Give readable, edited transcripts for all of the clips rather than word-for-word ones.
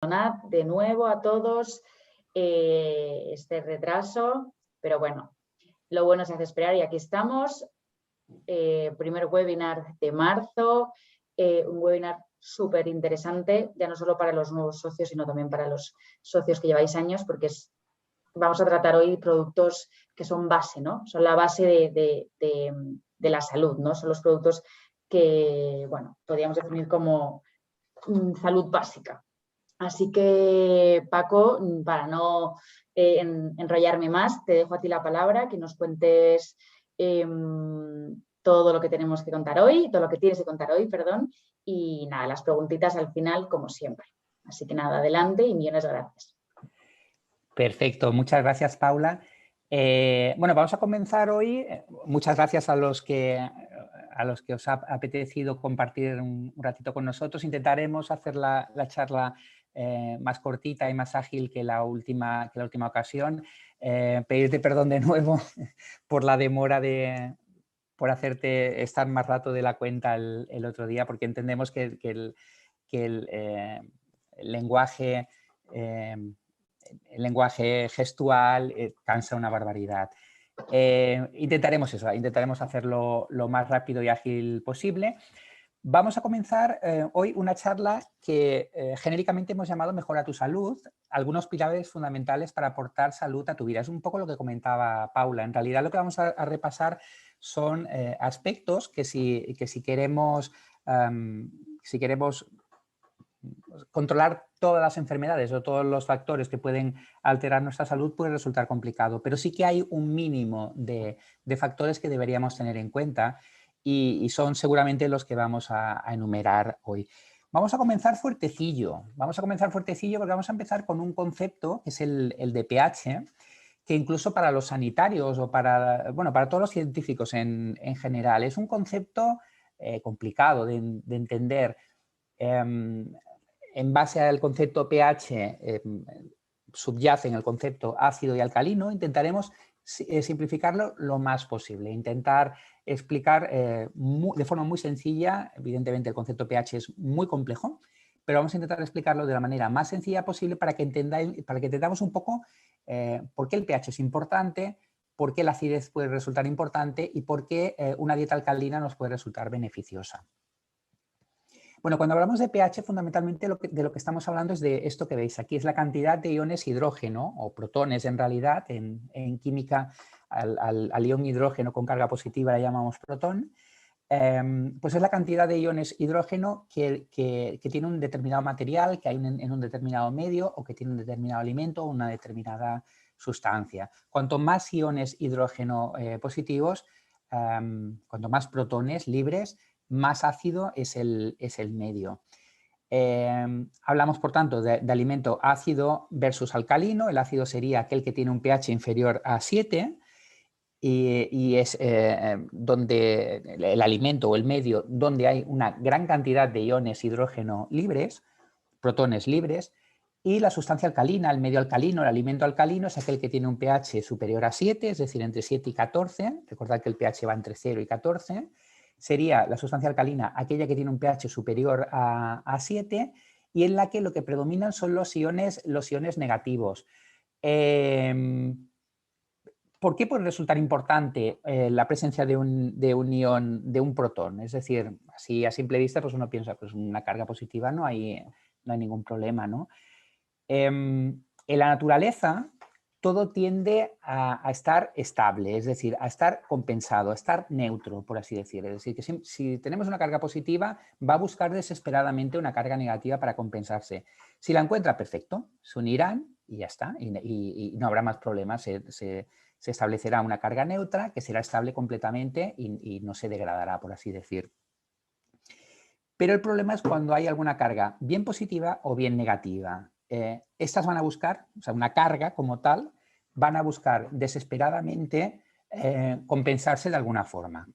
Perdonad de nuevo a todos este retraso, pero bueno, lo bueno se hace esperar y aquí estamos. Primer webinar de marzo, un webinar súper interesante, ya no solo para los nuevos socios, sino también para los socios que lleváis años, porque vamos a tratar hoy productos que son base, ¿no? Son la base de la salud, ¿no? Son los productos que, bueno, podríamos definir como salud básica. Así que, Paco, para no enrollarme más, te dejo a ti la palabra, que nos cuentes todo lo que tenemos que contar hoy, todo lo que tienes que contar hoy, perdón, y nada, las preguntitas al final, como siempre. Así que nada, adelante y millones de gracias. Perfecto, muchas gracias, Paula. Bueno, vamos a comenzar hoy. Muchas gracias a los que os ha apetecido compartir un ratito con nosotros. Intentaremos hacer la charla más cortita y más ágil que la última ocasión. Pedirte perdón de nuevo por la demora por hacerte estar más rato de la cuenta el otro día, porque entendemos que el lenguaje gestual cansa una barbaridad. Intentaremos eso, intentaremos hacerlo lo más rápido y ágil posible. Vamos a comenzar hoy una charla que genéricamente hemos llamado Mejora tu salud, algunos pilares fundamentales para aportar salud a tu vida. Es un poco lo que comentaba Paula. En realidad lo que vamos a repasar son aspectos que si queremos controlar todas las enfermedades o todos los factores que pueden alterar nuestra salud puede resultar complicado, pero sí que hay un mínimo de factores que deberíamos tener en cuenta y son seguramente los que vamos a enumerar hoy. Vamos a comenzar fuertecillo, porque vamos a empezar con un concepto que es el de pH, que incluso para los sanitarios o para todos los científicos en general es un concepto complicado de entender. En base al concepto pH subyace en el concepto ácido y alcalino. Intentaremos simplificarlo lo más posible, intentar explicar de forma muy sencilla. Evidentemente el concepto pH es muy complejo, pero vamos a intentar explicarlo de la manera más sencilla posible para que entendamos un poco por qué el pH es importante, por qué la acidez puede resultar importante y por qué una dieta alcalina nos puede resultar beneficiosa. Bueno, cuando hablamos de pH, fundamentalmente de lo que estamos hablando es de esto que veis aquí, es la cantidad de iones hidrógeno, o protones en realidad, en química al ion hidrógeno con carga positiva le llamamos protón, pues es la cantidad de iones hidrógeno que tiene un determinado material, que hay en un determinado medio o que tiene un determinado alimento o una determinada sustancia. Cuanto más iones hidrógeno positivos, cuanto más protones libres, más ácido es el medio. Hablamos, por tanto, de alimento ácido versus alcalino. El ácido sería aquel que tiene un pH inferior a 7 y es donde el alimento o el medio donde hay una gran cantidad de iones hidrógeno libres, protones libres, y la sustancia alcalina, el medio alcalino, el alimento alcalino es aquel que tiene un pH superior a 7, es decir, entre 7 y 14. Recordad que el pH va entre 0 y 14. Sería la sustancia alcalina aquella que tiene un pH superior a 7 y en la que lo que predominan son los iones negativos. ¿Por qué puede resultar importante la presencia de un ion, de un protón? Es decir, así a simple vista pues uno piensa, pues una carga positiva no hay ningún problema, ¿no? En la naturaleza todo tiende a estar estable, es decir, a estar compensado, a estar neutro, por así decir. Es decir, que si tenemos una carga positiva, va a buscar desesperadamente una carga negativa para compensarse. Si la encuentra, perfecto, se unirán y ya está, y no habrá más problemas. Se establecerá una carga neutra que será estable completamente y no se degradará, por así decir. Pero el problema es cuando hay alguna carga bien positiva o bien negativa. Estas van a buscar, o sea, una carga como tal, van a buscar desesperadamente compensarse de alguna forma.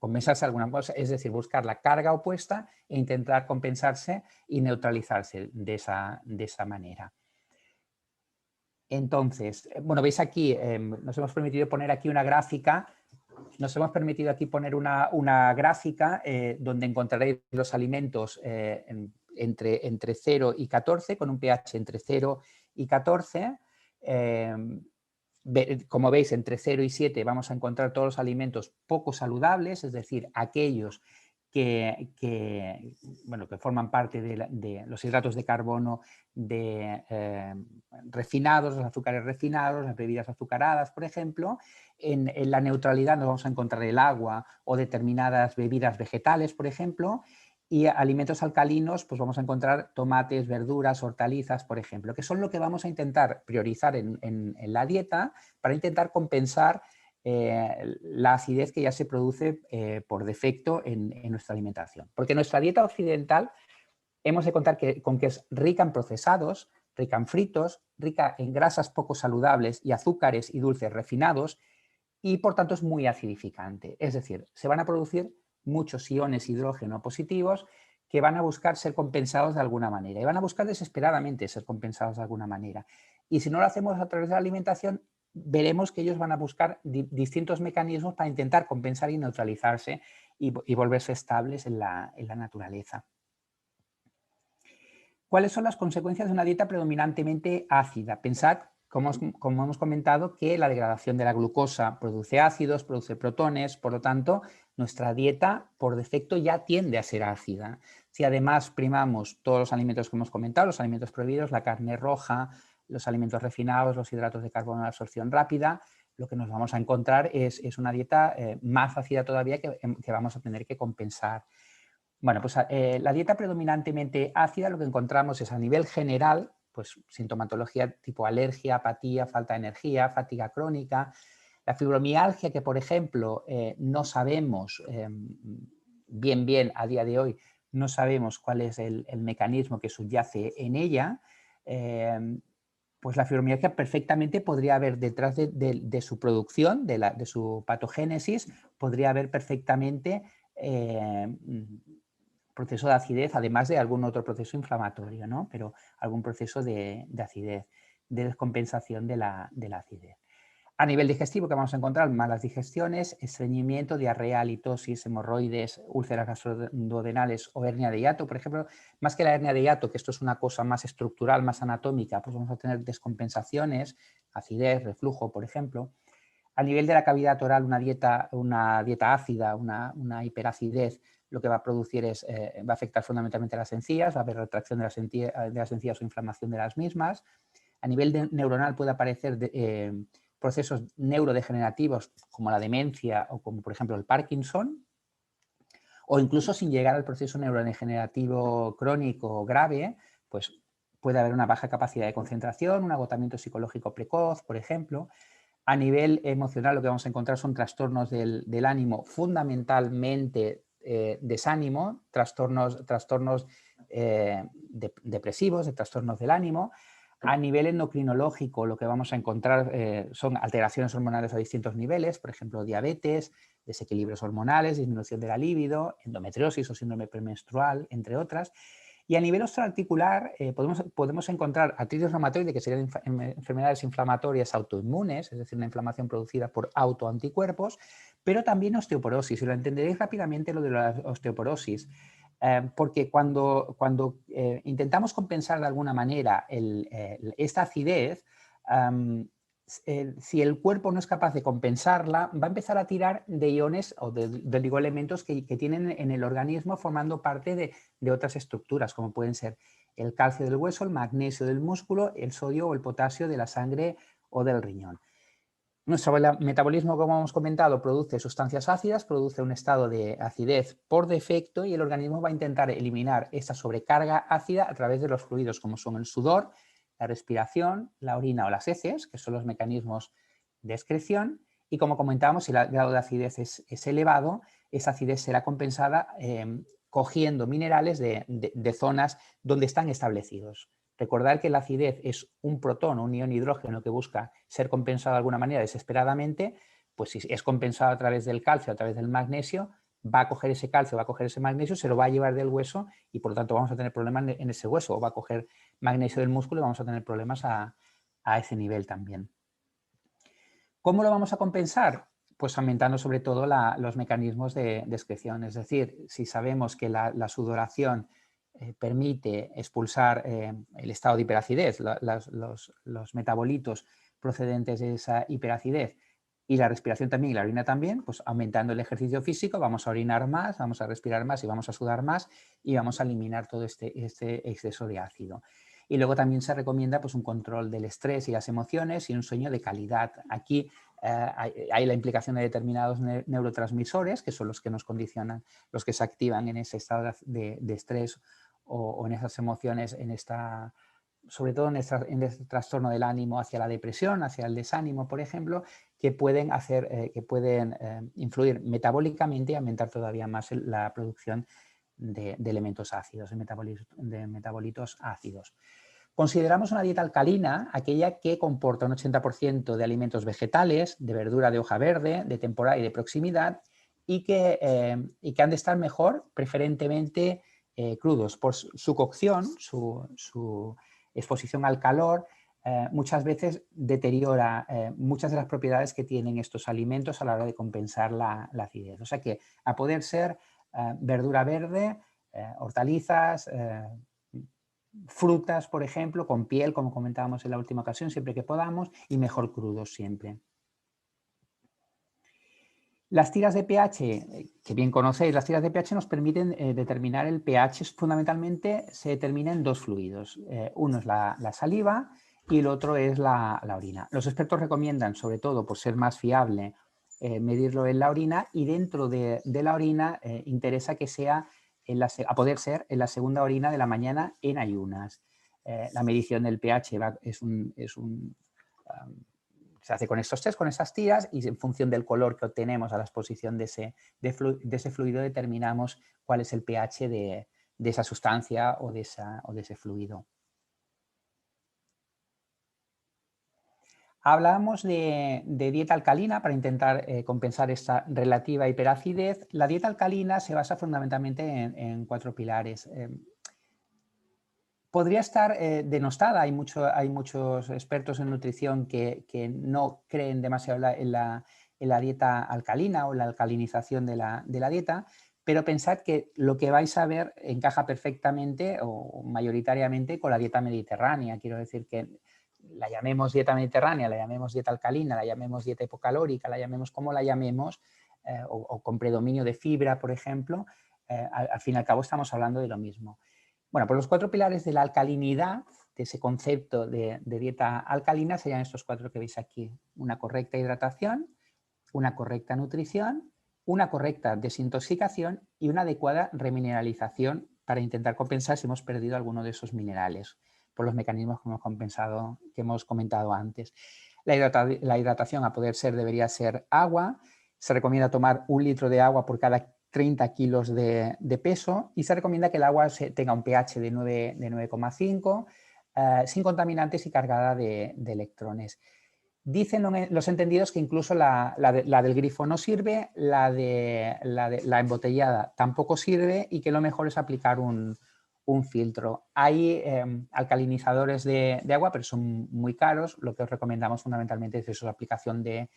Es decir, buscar la carga opuesta e intentar compensarse y neutralizarse de esa manera. Entonces, bueno, veis aquí, nos hemos permitido poner aquí una gráfica. Donde encontraréis los alimentos entre 0 y 14, con un pH entre 0 y 14. Como veis, entre 0 y 7 vamos a encontrar todos los alimentos poco saludables, es decir, aquellos que forman parte de los hidratos de carbono refinados, los azúcares refinados, las bebidas azucaradas, por ejemplo. En la neutralidad nos vamos a encontrar el agua o determinadas bebidas vegetales, por ejemplo. Y alimentos alcalinos, pues vamos a encontrar tomates, verduras, hortalizas, por ejemplo, que son lo que vamos a intentar priorizar en la dieta para intentar compensar la acidez que ya se produce por defecto en nuestra alimentación. Porque nuestra dieta occidental hemos de contar con que es rica en procesados, rica en fritos, rica en grasas poco saludables y azúcares y dulces refinados, y por tanto es muy acidificante. Es decir, se van a producir muchos iones hidrógeno positivos que van a buscar ser compensados de alguna manera y van a buscar desesperadamente ser compensados de alguna manera. Y si no lo hacemos a través de la alimentación, veremos que ellos van a buscar distintos mecanismos para intentar compensar y neutralizarse y volverse estables en la naturaleza. ¿Cuáles son las consecuencias de una dieta predominantemente ácida? Pensad, como hemos comentado, que la degradación de la glucosa produce ácidos, produce protones, por lo tanto, nuestra dieta por defecto ya tiende a ser ácida. Si además primamos todos los alimentos que hemos comentado, los alimentos prohibidos, la carne roja, los alimentos refinados, los hidratos de carbono de absorción rápida, lo que nos vamos a encontrar es una dieta más ácida todavía que vamos a tener que compensar. Bueno, pues la dieta predominantemente ácida lo que encontramos es a nivel general, pues sintomatología tipo alergia, apatía, falta de energía, fatiga crónica, la fibromialgia que, por ejemplo, no sabemos bien a día de hoy, no sabemos cuál es el mecanismo que subyace en ella, pues la fibromialgia perfectamente podría haber detrás de su producción, de su patogénesis, podría haber perfectamente proceso de acidez, además de algún otro proceso inflamatorio, ¿no? Pero algún proceso de acidez, de descompensación de la acidez. A nivel digestivo, que vamos a encontrar malas digestiones, estreñimiento, diarrea, halitosis, hemorroides, úlceras gastroduodenales o hernia de hiato, por ejemplo. Más que la hernia de hiato, que esto es una cosa más estructural, más anatómica, pues vamos a tener descompensaciones, acidez, reflujo, por ejemplo. A nivel de la cavidad oral, una dieta ácida, una hiperacidez, lo que va a producir va a afectar fundamentalmente a las encías, va a haber retracción de las encías o inflamación de las mismas. A nivel neuronal puede aparecer procesos neurodegenerativos como la demencia o como por ejemplo el Parkinson, o incluso sin llegar al proceso neurodegenerativo crónico grave, pues puede haber una baja capacidad de concentración, un agotamiento psicológico precoz, por ejemplo. A nivel emocional lo que vamos a encontrar son trastornos del ánimo, fundamentalmente desánimo, trastornos depresivos, de trastornos del ánimo. A nivel endocrinológico lo que vamos a encontrar son alteraciones hormonales a distintos niveles, por ejemplo, diabetes, desequilibrios hormonales, disminución de la libido, endometriosis o síndrome premenstrual, entre otras. Y a nivel osteoarticular podemos encontrar artritis reumatoide, que serían enfermedades inflamatorias autoinmunes, es decir, una inflamación producida por autoanticuerpos, pero también osteoporosis. Y lo entenderéis rápidamente lo de la osteoporosis, porque cuando intentamos compensar de alguna manera esta acidez, si el cuerpo no es capaz de compensarla, va a empezar a tirar de iones o de oligoelementos que tienen en el organismo formando parte de otras estructuras, como pueden ser el calcio del hueso, el magnesio del músculo, el sodio o el potasio de la sangre o del riñón. Nuestro metabolismo, como hemos comentado, produce sustancias ácidas, produce un estado de acidez por defecto y el organismo va a intentar eliminar esa sobrecarga ácida a través de los fluidos como son el sudor, la respiración, la orina o las heces, que son los mecanismos de excreción, y como comentábamos, si el grado de acidez es elevado, esa acidez será compensada cogiendo minerales de zonas donde están establecidos. Recordar que la acidez es un protón o un ion hidrógeno que busca ser compensado de alguna manera desesperadamente, pues si es compensado a través del calcio, a través del magnesio, va a coger ese calcio, va a coger ese magnesio, se lo va a llevar del hueso y por lo tanto vamos a tener problemas en ese hueso, o va a coger magnesio del músculo y vamos a tener problemas a ese nivel también. ¿Cómo lo vamos a compensar? Pues aumentando sobre todo los mecanismos de excreción, es decir, si sabemos que la sudoración permite expulsar el estado de hiperacidez, los metabolitos procedentes de esa hiperacidez, y la respiración también y la orina también, pues aumentando el ejercicio físico vamos a orinar más, vamos a respirar más y vamos a sudar más y vamos a eliminar todo este exceso de ácido. Y luego también se recomienda pues, un control del estrés y las emociones y un sueño de calidad. Aquí hay la implicación de determinados neurotransmisores, que son los que nos condicionan, los que se activan en ese estado de estrés o en esas emociones, sobre todo en este trastorno del ánimo hacia la depresión, hacia el desánimo, por ejemplo, que pueden influir metabólicamente y aumentar todavía más la producción de elementos ácidos, de metabolitos ácidos. Consideramos una dieta alcalina aquella que comporta un 80% de alimentos vegetales, de verdura de hoja verde, de temporada y de proximidad, y que han de estar mejor, preferentemente crudos, por su cocción, su exposición al calor, muchas veces deteriora muchas de las propiedades que tienen estos alimentos a la hora de compensar la acidez. O sea que, a poder ser, verdura verde, hortalizas, frutas, por ejemplo, con piel, como comentábamos en la última ocasión, siempre que podamos, y mejor crudos siempre. Las tiras de pH, que bien conocéis, las tiras de pH nos permiten determinar el pH. Fundamentalmente se determina en dos fluidos. Uno es la saliva y el otro es la orina. Los expertos recomiendan, sobre todo por ser más fiable, medirlo en la orina, y dentro de la orina interesa que sea, a poder ser, en la segunda orina de la mañana en ayunas. La medición del pH se hace con estos test, con esas tiras, y en función del color que obtenemos a la exposición de ese fluido determinamos cuál es el pH de esa sustancia o de ese fluido. Hablábamos de dieta alcalina para intentar compensar esta relativa hiperacidez. La dieta alcalina se basa fundamentalmente en 4 pilares. Podría estar denostada, hay muchos expertos en nutrición que no creen demasiado en la dieta alcalina o la alcalinización de la dieta, pero pensad que lo que vais a ver encaja perfectamente o mayoritariamente con la dieta mediterránea. Quiero decir que la llamemos dieta mediterránea, la llamemos dieta alcalina, la llamemos dieta hipocalórica, la llamemos como la llamemos, o con predominio de fibra, por ejemplo, al fin y al cabo estamos hablando de lo mismo. Bueno, pues los 4 pilares de la alcalinidad, de ese concepto de dieta alcalina, serían estos 4 que veis aquí. Una correcta hidratación, una correcta nutrición, una correcta desintoxicación y una adecuada remineralización para intentar compensar si hemos perdido alguno de esos minerales por los mecanismos que hemos comentado antes. La hidratación, a poder ser, debería ser agua. Se recomienda tomar 1 litro de agua por cada 30 kilos de peso, y se recomienda que el agua tenga un pH de 9,5, sin contaminantes y cargada de electrones. Dicen los entendidos que incluso la del grifo no sirve, la embotellada tampoco sirve, y que lo mejor es aplicar un filtro. Hay alcalinizadores de agua, pero son muy caros. Lo que os recomendamos fundamentalmente es eso, la aplicación de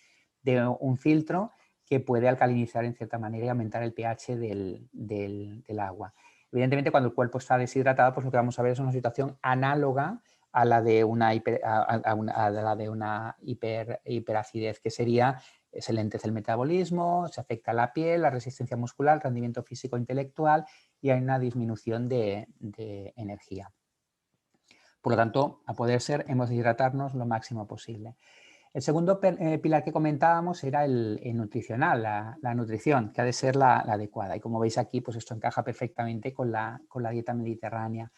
un filtro que puede alcalinizar en cierta manera y aumentar el pH del agua. Evidentemente, cuando el cuerpo está deshidratado, pues lo que vamos a ver es una situación análoga a la de una hiperacidez, que sería: se lentece el metabolismo, se afecta la piel, la resistencia muscular, el rendimiento físico e intelectual, y hay una disminución de energía. Por lo tanto, a poder ser, hemos de hidratarnos lo máximo posible. El segundo pilar que comentábamos era el nutricional, la nutrición, que ha de ser la adecuada. Y como veis aquí, pues esto encaja perfectamente con la dieta mediterránea.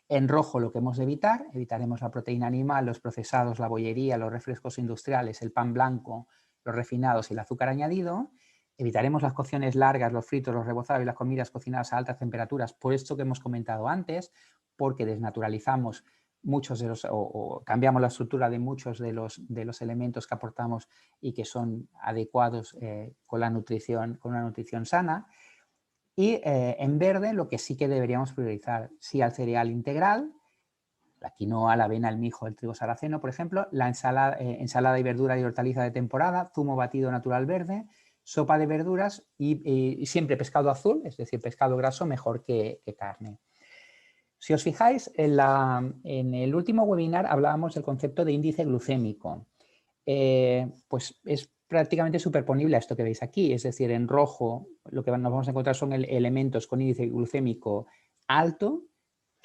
En rojo, lo que hemos de evitar: evitaremos la proteína animal, los procesados, la bollería, los refrescos industriales, el pan blanco, los refinados y el azúcar añadido. Evitaremos las cocciones largas, los fritos, los rebozados y las comidas cocinadas a altas temperaturas, por esto que hemos comentado antes, porque desnaturalizamos muchos o cambiamos la estructura de muchos de los elementos que aportamos y que son adecuados con una nutrición sana. Y en verde, lo que sí que deberíamos priorizar: sí al cereal integral, la quinoa, la avena, el mijo, el trigo sarraceno, por ejemplo, la ensalada y verdura y hortaliza de temporada, zumo batido natural verde, sopa de verduras y siempre pescado azul, es decir, pescado graso, mejor que carne. Si os fijáis, en el último webinar hablábamos del concepto de índice glucémico. Pues es prácticamente superponible a esto que veis aquí, es decir, en rojo lo que nos vamos a encontrar son elementos con índice glucémico alto,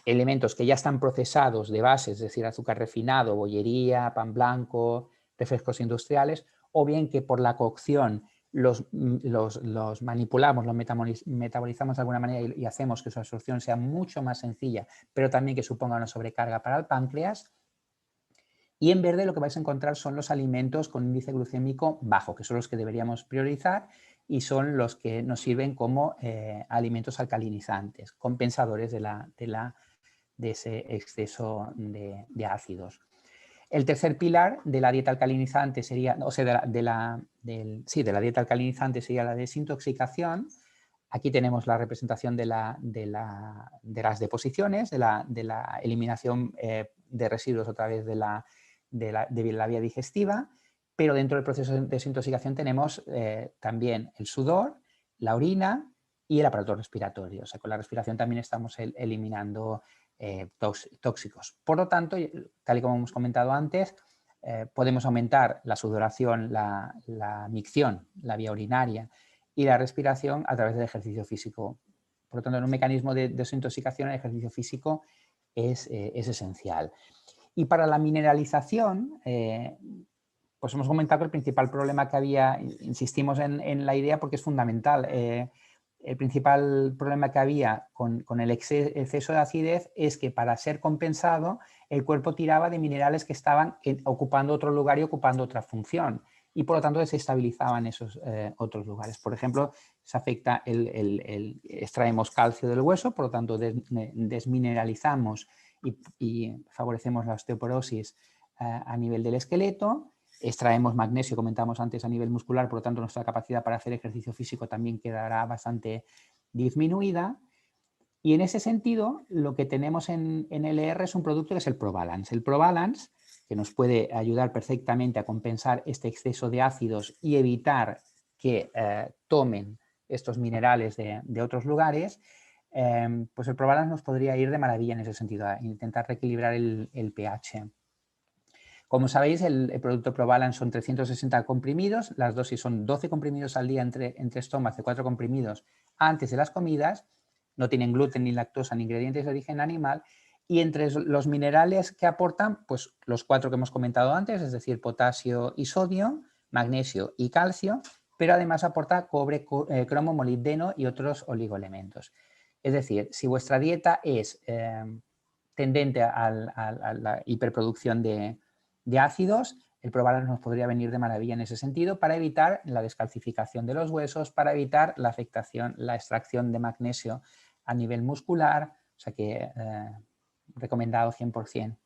elementos que ya están procesados de base, es decir, azúcar refinado, bollería, pan blanco, refrescos industriales, o bien que por la cocción los manipulamos, los metabolizamos de alguna manera y hacemos que su absorción sea mucho más sencilla, pero también que suponga una sobrecarga para el páncreas. Y en verde lo que vais a encontrar son los alimentos con índice glucémico bajo, que son los que deberíamos priorizar y son los que nos sirven como alimentos alcalinizantes, compensadores de ese exceso de ácidos. El tercer pilar de la dieta alcalinizante sería, o sea, de la dieta alcalinizante sería la desintoxicación. Aquí tenemos la representación de las deposiciones, de la eliminación de residuos a través de la vía digestiva, pero dentro del proceso de desintoxicación tenemos también el sudor, la orina y el aparato respiratorio. O sea, con la respiración también estamos eliminando tóxicos. Por lo tanto, tal y como hemos comentado antes, podemos aumentar la sudoración, la micción, la vía urinaria y la respiración a través del ejercicio físico. Por lo tanto, en un mecanismo de desintoxicación, el ejercicio físico es esencial. Y para la mineralización, pues hemos comentado que el principal problema que había, insistimos en la idea porque es fundamental, el principal problema que había con el exceso de acidez es que para ser compensado el cuerpo tiraba de minerales que estaban ocupando otro lugar y ocupando otra función y por lo tanto desestabilizaban esos otros lugares. Por ejemplo, se afecta extraemos calcio del hueso, por lo tanto desmineralizamos y favorecemos la osteoporosis a nivel del esqueleto. Extraemos magnesio, comentamos antes, a nivel muscular, por lo tanto nuestra capacidad para hacer ejercicio físico también quedará bastante disminuida. Y en ese sentido, lo que tenemos en LR es un producto que es el ProBalance. El ProBalance, que nos puede ayudar perfectamente a compensar este exceso de ácidos y evitar que tomen estos minerales de otros lugares, pues el ProBalance nos podría ir de maravilla en ese sentido, a intentar reequilibrar el pH. Como sabéis, el producto ProBalance son 360 comprimidos, las dosis son 12 comprimidos al día entre estómagos de 4 comprimidos antes de las comidas, no tienen gluten ni lactosa ni ingredientes de origen animal y entre los minerales que aportan, pues los 4 que hemos comentado antes, es decir, potasio y sodio, magnesio y calcio, pero además aporta cobre, cromo, molibdeno y otros oligoelementos. Es decir, si vuestra dieta es tendente a la hiperproducción de ácidos, el ProBalance nos podría venir de maravilla en ese sentido para evitar la descalcificación de los huesos, para evitar la afectación, la extracción de magnesio a nivel muscular, o sea que recomendado 100%.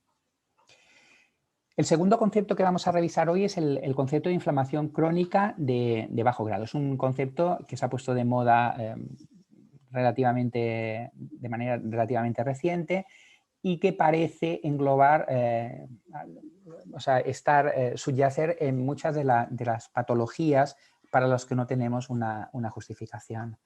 El segundo concepto que vamos a revisar hoy es el concepto de inflamación crónica de bajo grado. Es un concepto que se ha puesto de moda de manera relativamente reciente y que parece englobar, subyacer en muchas de las patologías para las que no tenemos una justificación.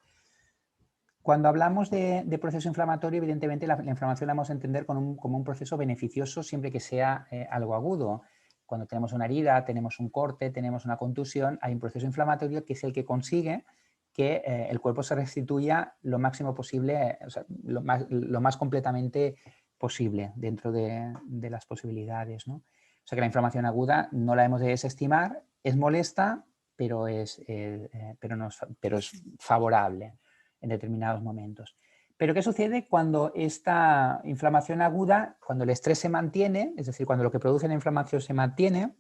Cuando hablamos de proceso inflamatorio, evidentemente la inflamación la vamos a entender como un proceso beneficioso siempre que sea algo agudo. Cuando tenemos una herida, tenemos un corte, tenemos una contusión, hay un proceso inflamatorio que es el que consigue que el cuerpo se restituya lo máximo posible, o sea, lo más completamente posible dentro de las posibilidades, ¿no? O sea que la inflamación aguda no la hemos de desestimar, es molesta, pero es favorable en determinados momentos. Pero ¿qué sucede cuando esta inflamación aguda, cuando el estrés se mantiene, es decir, cuando lo que produce la inflamación se mantiene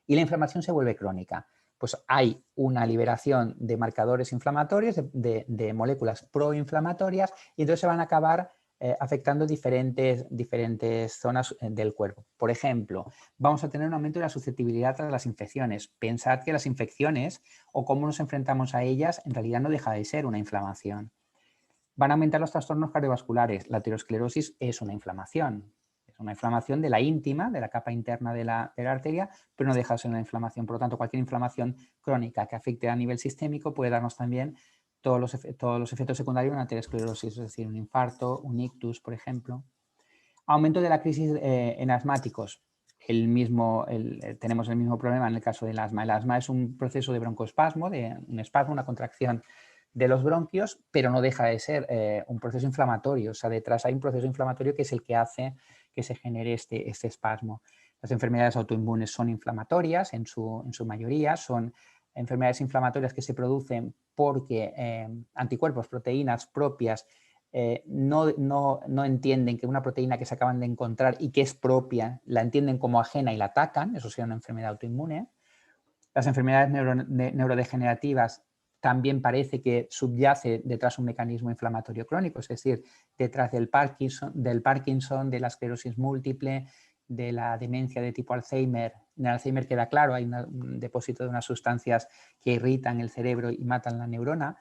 y la inflamación se vuelve crónica? Pues hay una liberación de marcadores inflamatorios, de moléculas proinflamatorias y entonces se van a acabar afectando diferentes zonas del cuerpo. Por ejemplo, vamos a tener un aumento de la susceptibilidad a las infecciones. Pensad que las infecciones o cómo nos enfrentamos a ellas en realidad no deja de ser una inflamación. Van a aumentar los trastornos cardiovasculares. La aterosclerosis es una inflamación. Es una inflamación de la íntima, de la capa interna de la arteria, pero no deja de ser una inflamación. Por lo tanto, cualquier inflamación crónica que afecte a nivel sistémico puede darnos también todos los efectos secundarios de una aterosclerosis, es decir, un infarto, un ictus, por ejemplo. Aumento de la crisis en asmáticos. Tenemos el mismo problema en el caso del asma. El asma es un proceso de broncoespasmo, una contracción de los bronquios, pero no deja de ser un proceso inflamatorio. O sea, detrás hay un proceso inflamatorio que es el que hace que se genere este espasmo. Las enfermedades autoinmunes son inflamatorias en su mayoría, son enfermedades inflamatorias que se producen porque anticuerpos, proteínas propias, no entienden que una proteína que se acaban de encontrar y que es propia, la entienden como ajena y la atacan, eso sería una enfermedad autoinmune. Las enfermedades neurodegenerativas también parece que subyace detrás un mecanismo inflamatorio crónico, es decir, detrás del Parkinson, de la esclerosis múltiple, de la demencia de tipo Alzheimer. En el Alzheimer queda claro, hay un depósito de unas sustancias que irritan el cerebro y matan la neurona,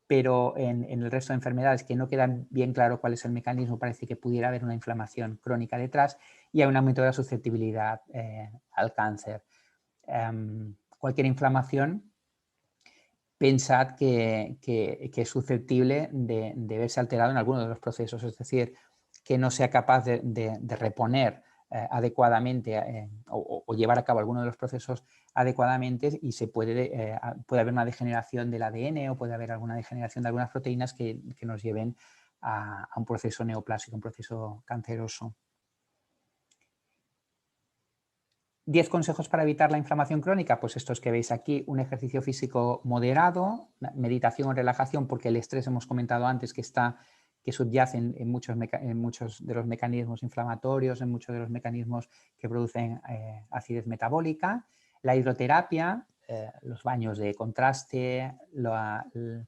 pero en el resto de enfermedades que no quedan bien claro cuál es el mecanismo, parece que pudiera haber una inflamación crónica detrás y hay un aumento de la susceptibilidad al cáncer. Cualquier inflamación, pensad que es susceptible de verse alterado en alguno de los procesos, es decir, que no sea capaz de reponer adecuadamente o llevar a cabo alguno de los procesos adecuadamente y puede haber una degeneración del ADN o puede haber alguna degeneración de algunas proteínas que nos lleven a un proceso neoplásico, un proceso canceroso. 10 consejos para evitar la inflamación crónica, pues estos que veis aquí: un ejercicio físico moderado, meditación o relajación, porque el estrés hemos comentado antes que subyace en muchos de los mecanismos inflamatorios, en muchos de los mecanismos que producen acidez metabólica. La hidroterapia, los baños de contraste, el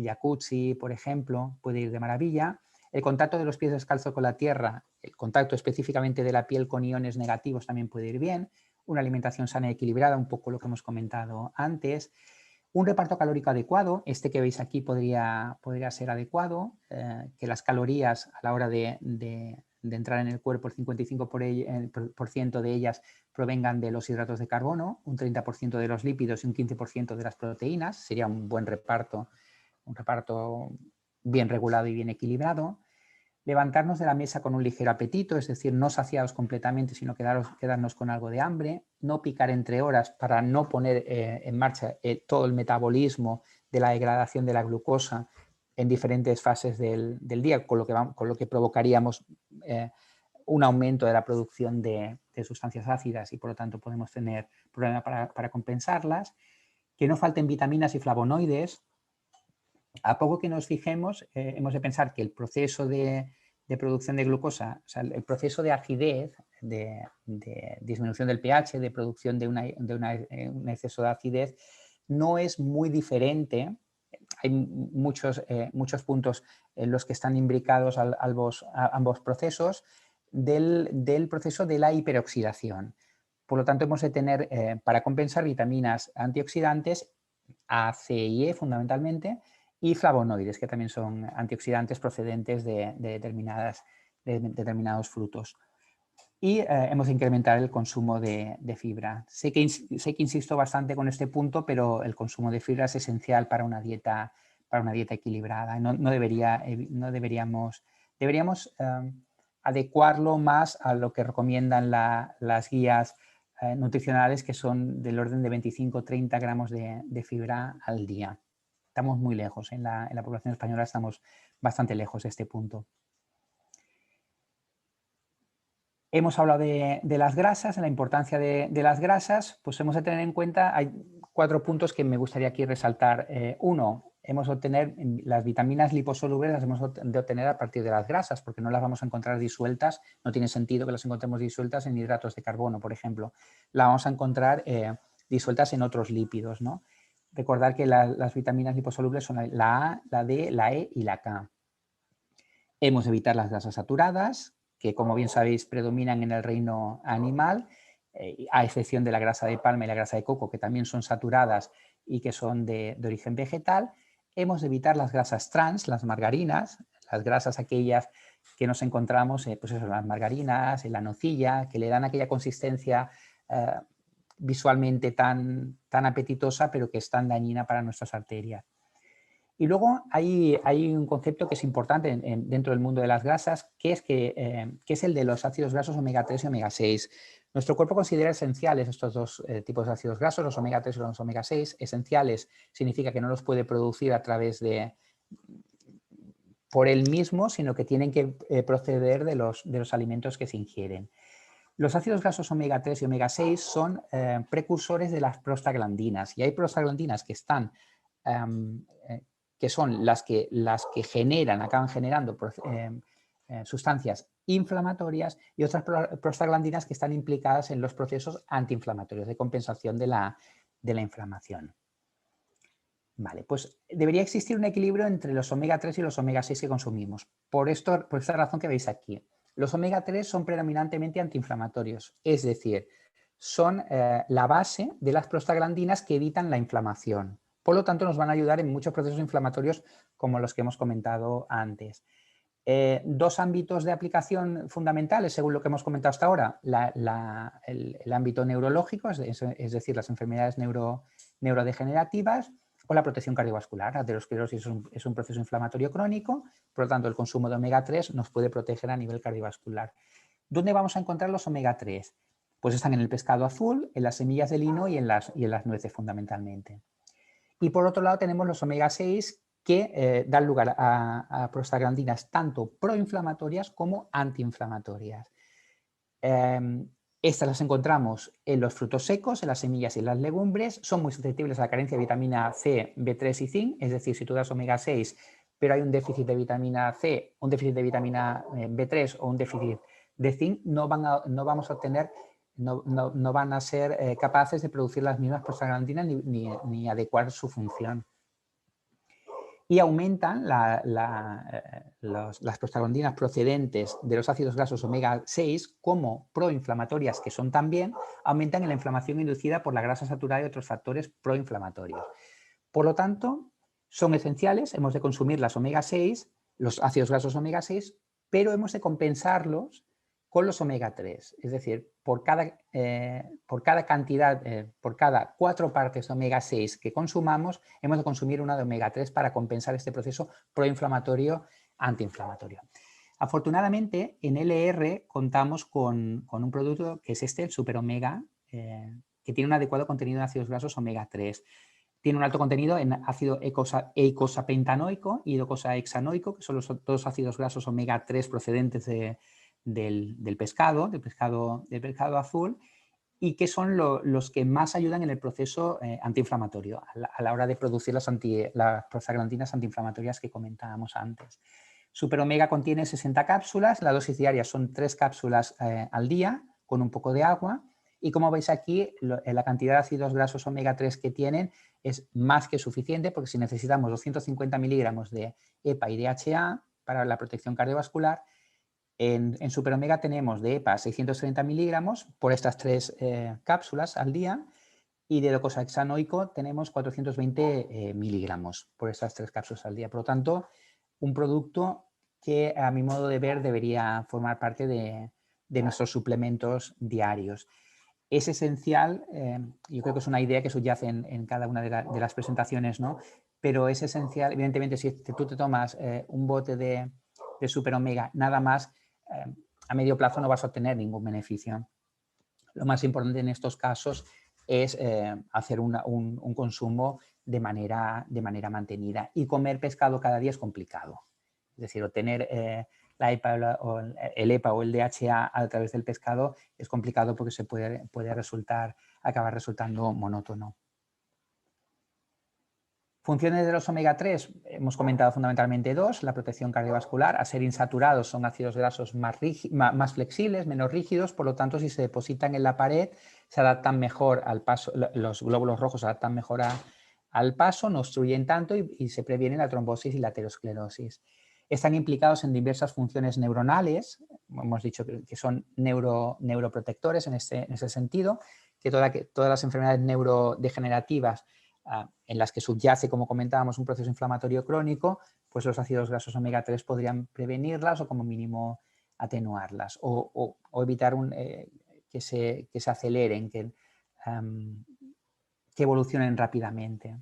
jacuzzi, por ejemplo, puede ir de maravilla. El contacto de los pies descalzos con la tierra, el contacto específicamente de la piel con iones negativos también puede ir bien. Una alimentación sana y equilibrada, un poco lo que hemos comentado antes. Un reparto calórico adecuado, este que veis aquí podría ser adecuado, que las calorías a la hora de entrar en el cuerpo, el 55% de ellas provengan de los hidratos de carbono, un 30% de los lípidos y un 15% de las proteínas. Sería un buen reparto, un reparto bien regulado y bien equilibrado. Levantarnos de la mesa con un ligero apetito, es decir, no saciados completamente, sino quedarnos con algo de hambre. No picar entre horas para no poner en marcha todo el metabolismo de la degradación de la glucosa en diferentes fases del día, con lo que provocaríamos un aumento de la producción de sustancias ácidas y por lo tanto podemos tener problemas para compensarlas. Que no falten vitaminas y flavonoides. A poco que nos fijemos, hemos de pensar que el proceso de producción de glucosa, o sea, el proceso de acidez, de disminución del pH, de producción de un exceso de acidez, no es muy diferente. Hay muchos puntos en los que están imbricados ambos procesos del proceso de la hiperoxidación. Por lo tanto, hemos de tener, para compensar, vitaminas antioxidantes, A, C y E fundamentalmente, y flavonoides, que también son antioxidantes procedentes de determinados frutos. Y hemos de incrementar el consumo de fibra. Sé que insisto bastante con este punto, pero el consumo de fibra es esencial para una dieta equilibrada. Deberíamos adecuarlo más a lo que recomiendan las guías nutricionales, que son del orden de 25-30 gramos de fibra al día. Estamos muy lejos, en la población española estamos bastante lejos de este punto. Hemos hablado de las grasas, de la importancia de las grasas, pues hemos de tener en cuenta, hay 4 puntos que me gustaría aquí resaltar. Uno, hemos de obtener las vitaminas liposolubles, las hemos de obtener a partir de las grasas, porque no las vamos a encontrar disueltas, no tiene sentido que las encontremos disueltas en hidratos de carbono, por ejemplo. Las vamos a encontrar disueltas en otros lípidos, ¿no? Recordar que las vitaminas liposolubles son la A, la D, la E y la K. Hemos de evitar las grasas saturadas, que como bien sabéis predominan en el reino animal, a excepción de la grasa de palma y la grasa de coco, que también son saturadas y que son de origen vegetal. Hemos de evitar las grasas trans, las margarinas, las grasas aquellas que nos encontramos pues eso, en las margarinas, en la nocilla, que le dan aquella consistencia visualmente tan apetitosa, pero que es tan dañina para nuestras arterias. Y luego hay un concepto que es importante dentro del mundo de las grasas, que es el de los ácidos grasos omega 3 y omega 6. Nuestro cuerpo considera esenciales estos dos tipos de ácidos grasos, los omega 3 y los omega 6. Esenciales significa que no los puede producir por él mismo, sino que tienen que proceder de los alimentos que se ingieren. Los ácidos grasos omega 3 y omega 6 son precursores de las prostaglandinas, y hay prostaglandinas que están que son las que acaban generando sustancias inflamatorias, y otras prostaglandinas que están implicadas en los procesos antiinflamatorios de compensación de la inflamación. Vale, pues debería existir un equilibrio entre los omega 3 y los omega 6 que consumimos. Por esta razón que veis aquí. Los omega 3 son predominantemente antiinflamatorios, es decir, son la base de las prostaglandinas que evitan la inflamación. Por lo tanto, nos van a ayudar en muchos procesos inflamatorios como los que hemos comentado antes. Dos ámbitos de aplicación fundamentales, según lo que hemos comentado hasta ahora, el ámbito neurológico, es decir, las enfermedades neurodegenerativas, o la protección cardiovascular. La aterosclerosis es un proceso inflamatorio crónico, por lo tanto el consumo de omega 3 nos puede proteger a nivel cardiovascular. ¿Dónde vamos a encontrar los omega 3? Pues están en el pescado azul, en las semillas de lino y en las nueces fundamentalmente. Y por otro lado tenemos los omega 6 que dan lugar a prostaglandinas tanto proinflamatorias como antiinflamatorias. Estas las encontramos en los frutos secos, en las semillas y en las legumbres. Son muy susceptibles a la carencia de vitamina C, B3 y zinc, es decir, si tú das omega 6 pero hay un déficit de vitamina C, un déficit de vitamina B3 o un déficit de zinc, no van a ser capaces de producir las mismas prostaglandinas ni adecuar su función. Y aumentan las prostaglandinas procedentes de los ácidos grasos omega 6 como proinflamatorias, que son también, aumentan en la inflamación inducida por la grasa saturada y otros factores proinflamatorios. Por lo tanto, son esenciales, hemos de consumir las omega 6, los ácidos grasos omega 6, pero hemos de compensarlos con los omega 3, es decir, por cada cantidad, por cada 4 partes de omega 6 que consumamos, hemos de consumir una de omega 3 para compensar este proceso proinflamatorio antiinflamatorio. Afortunadamente, en LR contamos con un producto que es el Super Omega, que tiene un adecuado contenido de ácidos grasos omega 3. Tiene un alto contenido en ácido eicosapentanoico y docosahexanoico, que son los dos ácidos grasos omega 3 procedentes del pescado azul, y que son los que más ayudan en el proceso antiinflamatorio a la hora de producir las prostaglandinas antiinflamatorias que comentábamos antes. Super Omega contiene 60 cápsulas, la dosis diaria son 3 cápsulas al día con un poco de agua, y como veis aquí la cantidad de ácidos grasos omega 3 que tienen es más que suficiente, porque si necesitamos 250 miligramos de EPA y DHA para la protección cardiovascular, en Super Omega tenemos de EPA 630 miligramos por estas 3 cápsulas al día, y de docosahexanoico tenemos 420 miligramos por estas 3 cápsulas al día. Por lo tanto, un producto que a mi modo de ver debería formar parte de nuestros suplementos diarios. Es esencial, yo creo que es una idea que subyace en cada una de las presentaciones, ¿no? Pero es esencial, evidentemente, si tú te tomas un bote de Super Omega, nada más, a medio plazo no vas a obtener ningún beneficio. Lo más importante en estos casos es hacer un consumo de manera mantenida, y comer pescado cada día es complicado. Es decir, obtener el EPA o el DHA a través del pescado es complicado porque puede acabar resultando monótono. Funciones de los omega 3, hemos comentado fundamentalmente 2, la protección cardiovascular. Al ser insaturados son ácidos grasos más flexibles, menos rígidos, por lo tanto si se depositan en la pared se adaptan mejor al paso, los glóbulos rojos se adaptan mejor al paso, no obstruyen tanto y se previene la trombosis y la aterosclerosis. Están implicados en diversas funciones neuronales, hemos dicho que son neuroprotectores en ese sentido, que todas las enfermedades neurodegenerativas en las que subyace, como comentábamos, un proceso inflamatorio crónico, pues los ácidos grasos omega 3 podrían prevenirlas o como mínimo atenuarlas o evitar que se aceleren, que evolucionen rápidamente.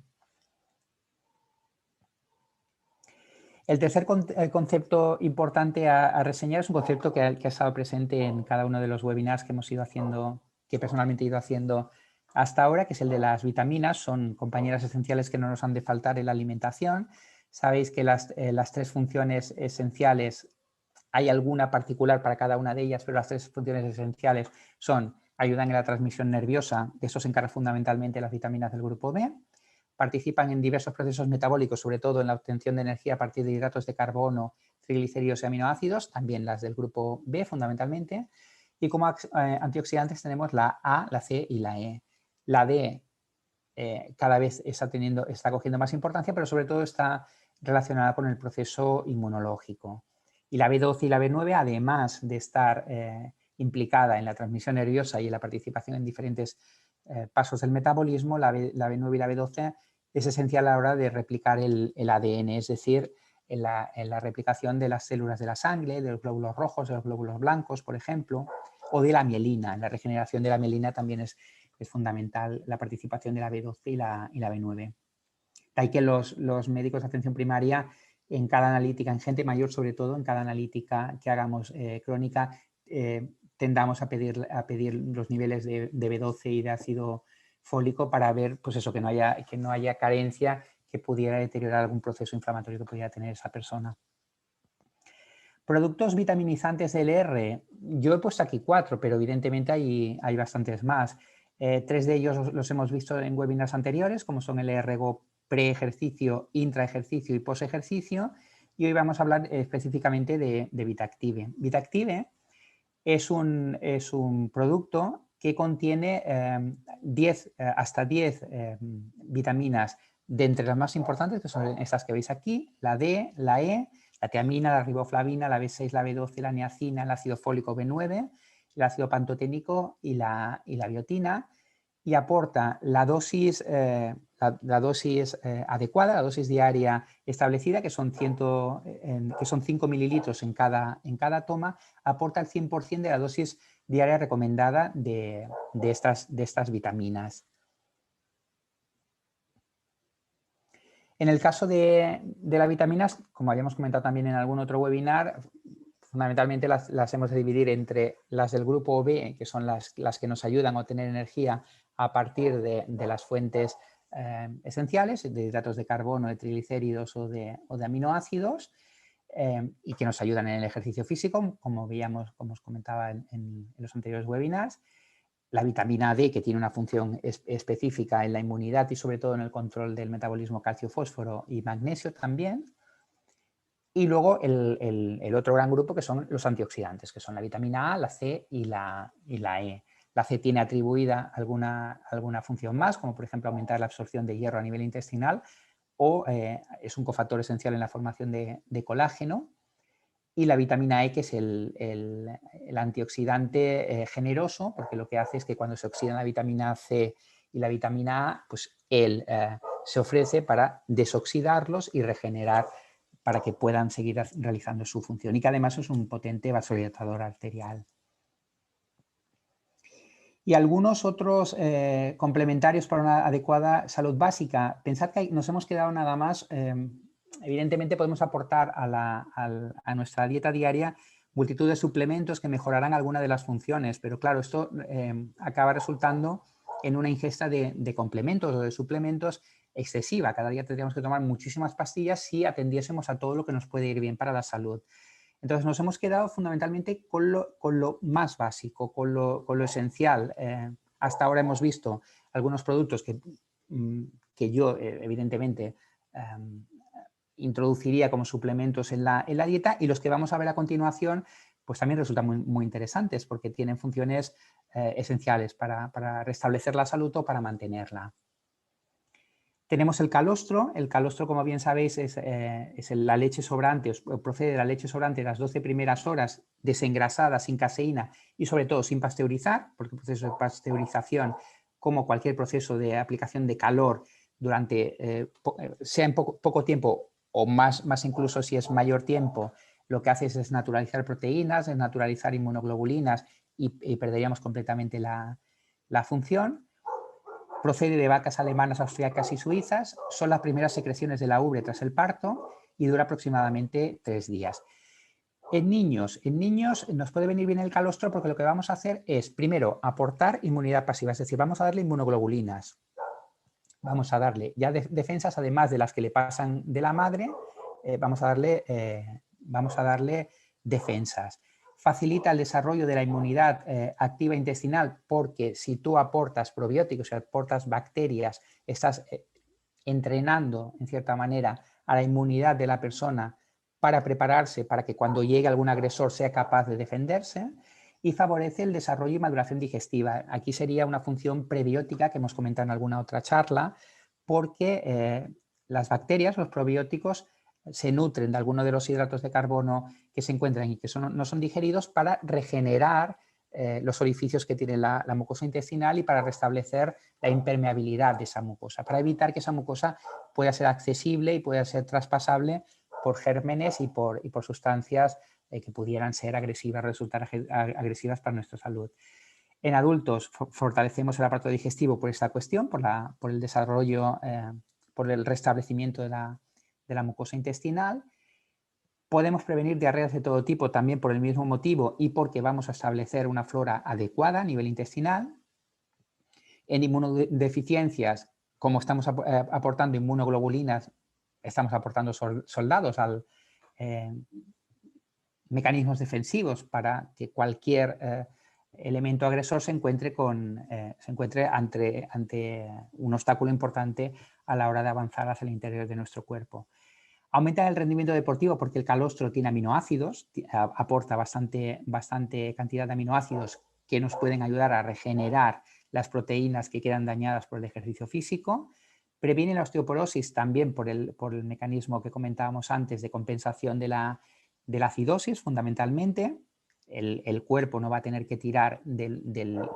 El tercer concepto importante a reseñar es un concepto que ha estado presente en cada uno de los webinars que hemos ido haciendo, que personalmente he ido haciendo hasta ahora, que es el de las vitaminas. Son compañeras esenciales que no nos han de faltar en la alimentación. Sabéis que las 3 funciones esenciales, hay alguna particular para cada una de ellas, pero las 3 funciones esenciales son: ayudan en la transmisión nerviosa, de eso se encargan fundamentalmente las vitaminas del grupo B; participan en diversos procesos metabólicos, sobre todo en la obtención de energía a partir de hidratos de carbono, triglicéridos y aminoácidos, también las del grupo B fundamentalmente; y como antioxidantes tenemos la A, la C y la E. La D cada vez está cogiendo más importancia, pero sobre todo está relacionada con el proceso inmunológico. Y la B12 y la B9, además de estar implicada en la transmisión nerviosa y en la participación en diferentes pasos del metabolismo, la B9 y la B12 es esencial a la hora de replicar el ADN, es decir, en la replicación de las células de la sangre, de los glóbulos rojos, de los glóbulos blancos, por ejemplo, o de la mielina. En la regeneración de la mielina también es fundamental la participación de la B12 y la B9. De ahí que los médicos de atención primaria, en cada analítica, en gente mayor sobre todo, en cada analítica que hagamos crónica, tendamos a pedir los niveles de B12 y de ácido fólico para ver, pues eso, que no haya carencia que pudiera deteriorar algún proceso inflamatorio que pudiera tener esa persona. Productos vitaminizantes del R, yo he puesto aquí 4, pero evidentemente hay bastantes más. 3 de ellos los hemos visto en webinars anteriores, como son el Ergo pre-ejercicio, intra-ejercicio y post-ejercicio, y hoy vamos a hablar específicamente de Vitactive. Vitactive es un producto que contiene hasta 10 vitaminas, de entre las más importantes, que son estas que veis aquí: la D, la E, la tiamina, la riboflavina, la B6, la B12, la niacina, el ácido fólico B9, el ácido pantoténico y la biotina, y aporta la dosis adecuada, la dosis diaria establecida, que son 5 mililitros en cada toma, aporta el 100% de la dosis diaria recomendada de estas vitaminas. En el caso de las vitaminas, como habíamos comentado también en algún otro webinar, fundamentalmente las hemos de dividir entre las del grupo B, que son las que nos ayudan a obtener energía a partir de las fuentes esenciales, de hidratos de carbono, de triglicéridos o de aminoácidos, y que nos ayudan en el ejercicio físico, como os comentaba en los anteriores webinars. La vitamina D, que tiene una función específica en la inmunidad y sobre todo en el control del metabolismo calcio-fósforo y magnesio también. Y luego el otro gran grupo, que son los antioxidantes, que son la vitamina A, la C y la E. La C tiene atribuida alguna función más, como por ejemplo aumentar la absorción de hierro a nivel intestinal, o es un cofactor esencial en la formación de colágeno. Y la vitamina E, que es el antioxidante generoso, porque lo que hace es que cuando se oxidan la vitamina C y la vitamina A, pues él se ofrece para desoxidarlos y regenerar, para que puedan seguir realizando su función, y que además es un potente vasodilatador arterial. Y algunos otros complementarios para una adecuada salud básica. Pensad que nos hemos quedado nada más, evidentemente podemos aportar a nuestra dieta diaria multitud de suplementos que mejorarán alguna de las funciones, pero claro, esto acaba resultando en una ingesta de complementos o de suplementos excesiva. Cada día tendríamos que tomar muchísimas pastillas si atendiésemos a todo lo que nos puede ir bien para la salud. Entonces nos hemos quedado fundamentalmente con lo más básico, con lo esencial. Hasta ahora hemos visto algunos productos que yo evidentemente introduciría como suplementos en la dieta, y los que vamos a ver a continuación pues también resultan muy interesantes, porque tienen funciones esenciales para restablecer la salud o para mantenerla. Tenemos el calostro. El calostro, como bien sabéis, es la leche sobrante, procede de la leche sobrante de las 12 primeras horas, desengrasada, sin caseína y sobre todo sin pasteurizar, porque el proceso de pasteurización, como cualquier proceso de aplicación de calor durante, sea en poco tiempo o más incluso si es mayor tiempo, lo que hace es desnaturalizar proteínas, desnaturalizar inmunoglobulinas y perderíamos completamente la función. Procede de vacas alemanas, austriacas y suizas. Son las primeras secreciones de la ubre tras el parto y dura aproximadamente 3 días. En niños nos puede venir bien el calostro porque lo que vamos a hacer es, primero, aportar inmunidad pasiva, es decir, vamos a darle inmunoglobulinas, vamos a darle ya defensas, además de las que le pasan de la madre, vamos a darle defensas. Facilita el desarrollo de la inmunidad activa intestinal porque si tú aportas probióticos, si aportas bacterias, estás entrenando, en cierta manera, a la inmunidad de la persona para prepararse para que cuando llegue algún agresor sea capaz de defenderse, y favorece el desarrollo y maduración digestiva. Aquí sería una función prebiótica que hemos comentado en alguna otra charla, porque las bacterias, los probióticos, se nutren de alguno de los hidratos de carbono que se encuentran y que no son digeridos para regenerar los orificios que tiene la mucosa intestinal y para restablecer la impermeabilidad de esa mucosa, para evitar que esa mucosa pueda ser accesible y pueda ser traspasable por gérmenes y por sustancias que pudieran ser agresivas, resultar agresivas para nuestra salud. En adultos fortalecemos el aparato digestivo por esta cuestión, por el desarrollo, por el restablecimiento de la mucosa intestinal. Podemos prevenir diarreas de todo tipo también por el mismo motivo y porque vamos a establecer una flora adecuada a nivel intestinal. En inmunodeficiencias, como estamos aportando inmunoglobulinas, estamos aportando soldados al mecanismos defensivos para que cualquier elemento agresor se encuentre ante un obstáculo importante a la hora de avanzar hacia el interior de nuestro cuerpo. Aumenta el rendimiento deportivo porque el calostro tiene aminoácidos, aporta bastante cantidad de aminoácidos que nos pueden ayudar a regenerar las proteínas que quedan dañadas por el ejercicio físico. Previene la osteoporosis también por el mecanismo que comentábamos antes de compensación de la acidosis, fundamentalmente. El cuerpo no va a tener que tirar del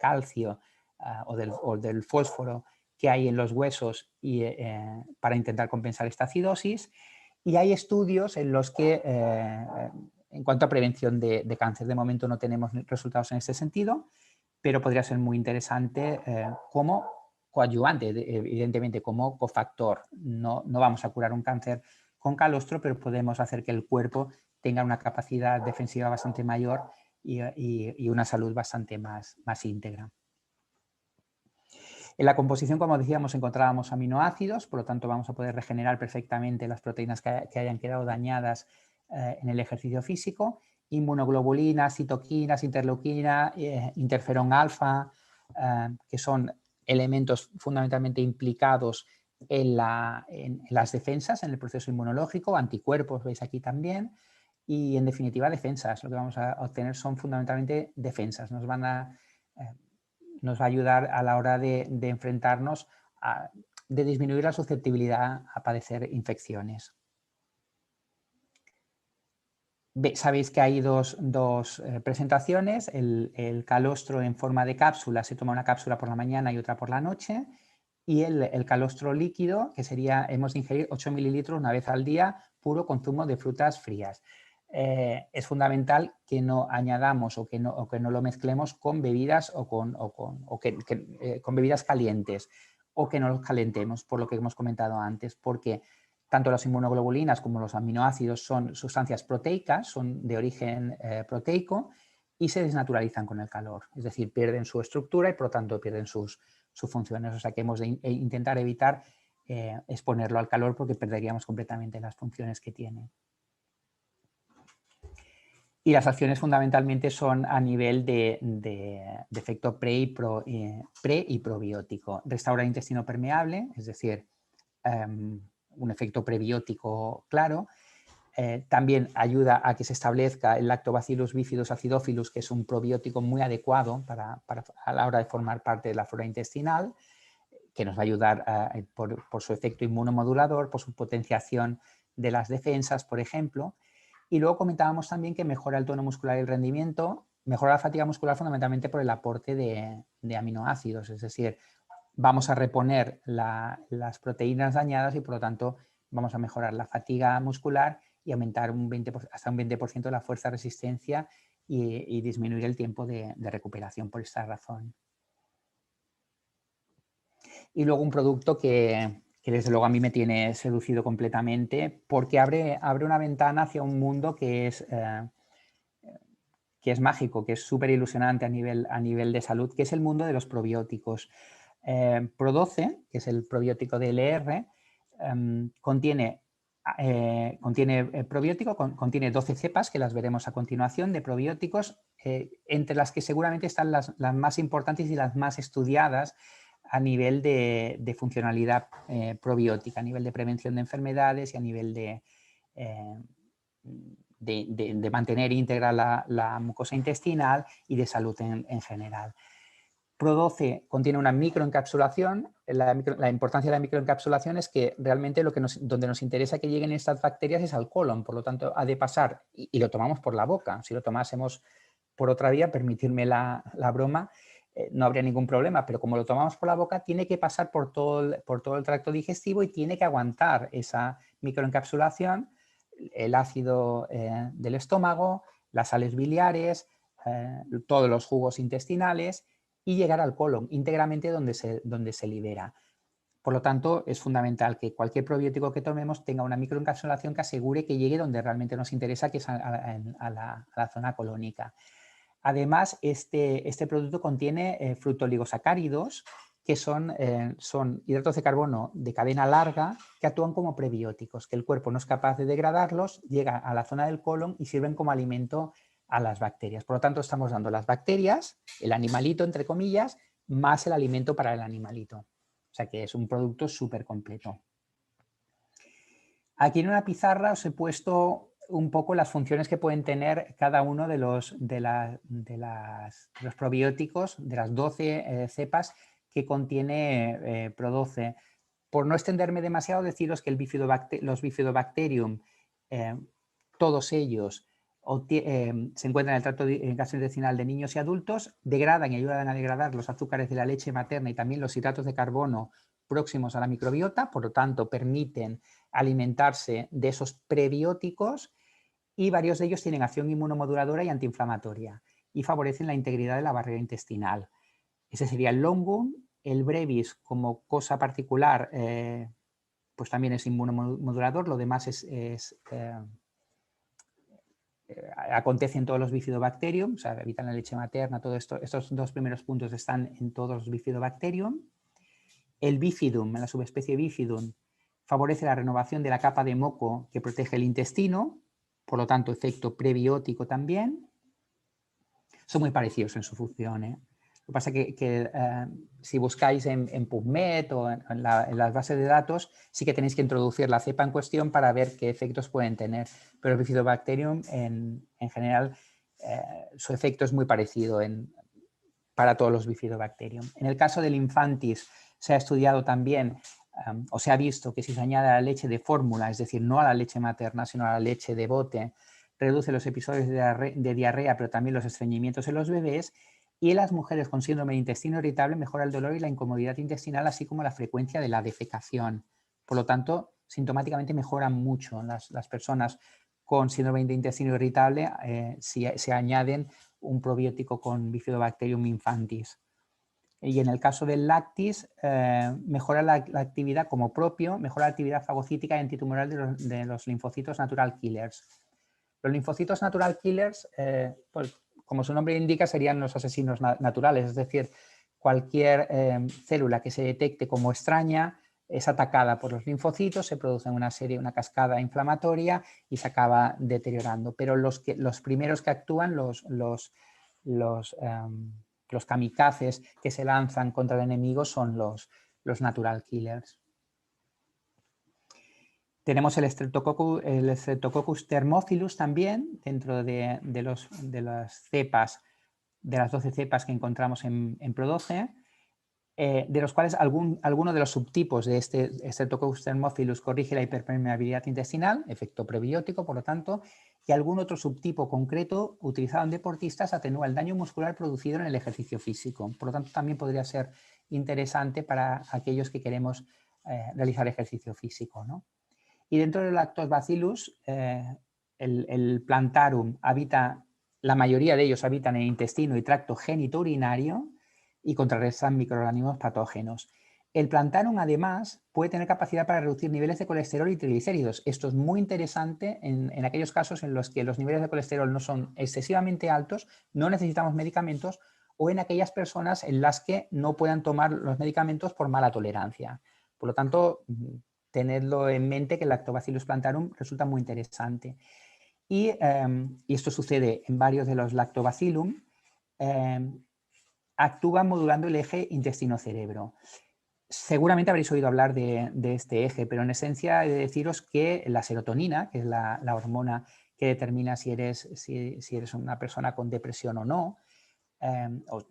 calcio o del fósforo que hay en los huesos para intentar compensar esta acidosis. Y hay estudios en los que, en cuanto a prevención de cáncer, de momento no tenemos resultados en este sentido, pero podría ser muy interesante como coadyuvante, evidentemente como cofactor. No vamos a curar un cáncer con calostro, pero podemos hacer que el cuerpo tenga una capacidad defensiva bastante mayor y una salud bastante más íntegra. En la composición, como decíamos, encontrábamos aminoácidos, por lo tanto vamos a poder regenerar perfectamente las proteínas que hayan quedado dañadas en el ejercicio físico, inmunoglobulinas, citoquinas, interleuquina, interferón alfa, que son elementos fundamentalmente implicados en las defensas, en el proceso inmunológico, anticuerpos, veis aquí también, y en definitiva defensas. Lo que vamos a obtener son fundamentalmente defensas, nos va a ayudar a la hora de enfrentarnos, de disminuir la susceptibilidad a padecer infecciones. Sabéis que hay dos presentaciones, el calostro en forma de cápsula, se toma una cápsula por la mañana y otra por la noche, y el calostro líquido, que sería, hemos de ingerir 8 mililitros una vez al día, puro consumo de frutas frías. Es fundamental que no añadamos o que no lo mezclemos con bebidas con bebidas calientes o que no los calentemos, por lo que hemos comentado antes, porque tanto las inmunoglobulinas como los aminoácidos son sustancias proteicas, son de origen proteico y se desnaturalizan con el calor, es decir, pierden su estructura y por lo tanto pierden sus funciones, o sea que hemos de intentar evitar exponerlo al calor porque perderíamos completamente las funciones que tiene. Y las acciones fundamentalmente son a nivel de efecto pre y probiótico. Restaurar el intestino permeable, es decir, un efecto prebiótico claro. También ayuda a que se establezca el Lactobacillus bifidus acidophilus, que es un probiótico muy adecuado a la hora de formar parte de la flora intestinal, que nos va a ayudar por su efecto inmunomodulador, por su potenciación de las defensas, por ejemplo. Y luego comentábamos también que mejora el tono muscular y el rendimiento, mejora la fatiga muscular fundamentalmente por el aporte de aminoácidos, es decir, vamos a reponer las proteínas dañadas y por lo tanto vamos a mejorar la fatiga muscular y aumentar hasta un 20% de la fuerza de resistencia y disminuir el tiempo de recuperación por esta razón. Y luego un producto que que desde luego a mí me tiene seducido completamente, porque abre una ventana hacia un mundo que es mágico, que es súper ilusionante a nivel de salud, que es el mundo de los probióticos. Prodoce, que es el probiótico de LR, contiene probiótico, contiene 12 cepas, que las veremos a continuación, de probióticos, entre las que seguramente están las más importantes y las más estudiadas a nivel de funcionalidad probiótica, a nivel de prevención de enfermedades y a nivel de mantener íntegra la mucosa intestinal y de salud en general. Prodoce contiene una microencapsulación. La importancia de la microencapsulación es que realmente donde nos interesa que lleguen estas bacterias es al colon, por lo tanto ha de pasar, y lo tomamos por la boca. Si lo tomásemos por otra vía, permitirme la broma, no habría ningún problema, pero como lo tomamos por la boca, tiene que pasar por todo el tracto digestivo y tiene que aguantar esa microencapsulación, el ácido del estómago, las sales biliares, todos los jugos intestinales, y llegar al colon íntegramente donde se libera. Por lo tanto, es fundamental que cualquier probiótico que tomemos tenga una microencapsulación que asegure que llegue donde realmente nos interesa, que es a la zona colónica. Además, este producto contiene fructooligosacáridos, que son hidratos de carbono de cadena larga que actúan como prebióticos, que el cuerpo no es capaz de degradarlos, llega a la zona del colon y sirven como alimento a las bacterias. Por lo tanto, estamos dando las bacterias, el animalito, entre comillas, más el alimento para el animalito. O sea que es un producto súper completo. Aquí en una pizarra os he puesto un poco las funciones que pueden tener cada uno de los probióticos, de las 12 cepas que contiene Prodoce. Por no extenderme demasiado, deciros que los Bifidobacterium, todos ellos se encuentran en el tracto gastrointestinal de niños y adultos, degradan y ayudan a degradar los azúcares de la leche materna y también los hidratos de carbono próximos a la microbiota, por lo tanto permiten alimentarse de esos prebióticos, y varios de ellos tienen acción inmunomoduladora y antiinflamatoria y favorecen la integridad de la barrera intestinal. Ese sería el longum. El brevis, como cosa particular, pues también es inmunomodulador. Lo demás acontece en todos los Bifidobacterium, o sea, evitan la leche materna, todo esto. Estos dos primeros puntos están en todos los Bifidobacterium. El bifidum, en la subespecie bifidum, favorece la renovación de la capa de moco que protege el intestino, por lo tanto, efecto prebiótico también. Son muy parecidos en su función, ¿eh? Lo que pasa es que si buscáis en PubMed o en las bases de datos, sí que tenéis que introducir la cepa en cuestión para ver qué efectos pueden tener. Pero el Bifidobacterium, en general, su efecto es muy parecido para todos los Bifidobacterium. En el caso del Infantis, se ha estudiado también, o se ha visto que si se añade a la leche de fórmula, es decir, no a la leche materna, sino a la leche de bote, reduce los episodios de diarrea, pero también los estreñimientos en los bebés, y en las mujeres con síndrome de intestino irritable mejora el dolor y la incomodidad intestinal, así como la frecuencia de la defecación. Por lo tanto, sintomáticamente mejoran mucho las personas con síndrome de intestino irritable si se añaden un probiótico con Bifidobacterium infantis. Y en el caso del lactis, mejora la actividad como propio, mejora la actividad fagocítica y antitumoral de los linfocitos natural killers. Los linfocitos natural killers, pues, como su nombre indica, serían los asesinos naturales, es decir, cualquier célula que se detecte como extraña es atacada por los linfocitos, se produce una cascada inflamatoria y se acaba deteriorando. Pero los primeros que actúan, los kamikazes que se lanzan contra el enemigo, son los natural killers. Tenemos el Streptococcus thermophilus también dentro de las cepas, de las 12 cepas que encontramos en Prodoce, de los cuales alguno de los subtipos de este Streptococcus thermophilus corrige la hiperpermeabilidad intestinal, efecto prebiótico, por lo tanto, y algún otro subtipo concreto utilizado en deportistas atenúa el daño muscular producido en el ejercicio físico. Por lo tanto, también podría ser interesante para aquellos que queremos realizar ejercicio físico, ¿no? Y dentro del Lactobacillus, el Plantarum la mayoría de ellos habitan en el intestino y tracto genitourinario y contrarrestan microorganismos patógenos. El Plantarum, además, puede tener capacidad para reducir niveles de colesterol y triglicéridos. Esto es muy interesante en aquellos casos en los que los niveles de colesterol no son excesivamente altos, no necesitamos medicamentos, o en aquellas personas en las que no puedan tomar los medicamentos por mala tolerancia. Por lo tanto, tenedlo en mente que el Lactobacillus plantarum resulta muy interesante. Y esto sucede en varios de los Lactobacillum, actúan modulando el eje intestino-cerebro. Seguramente habréis oído hablar de este eje, pero en esencia he de deciros que la serotonina, que es la hormona que determina si eres una persona con depresión o no, o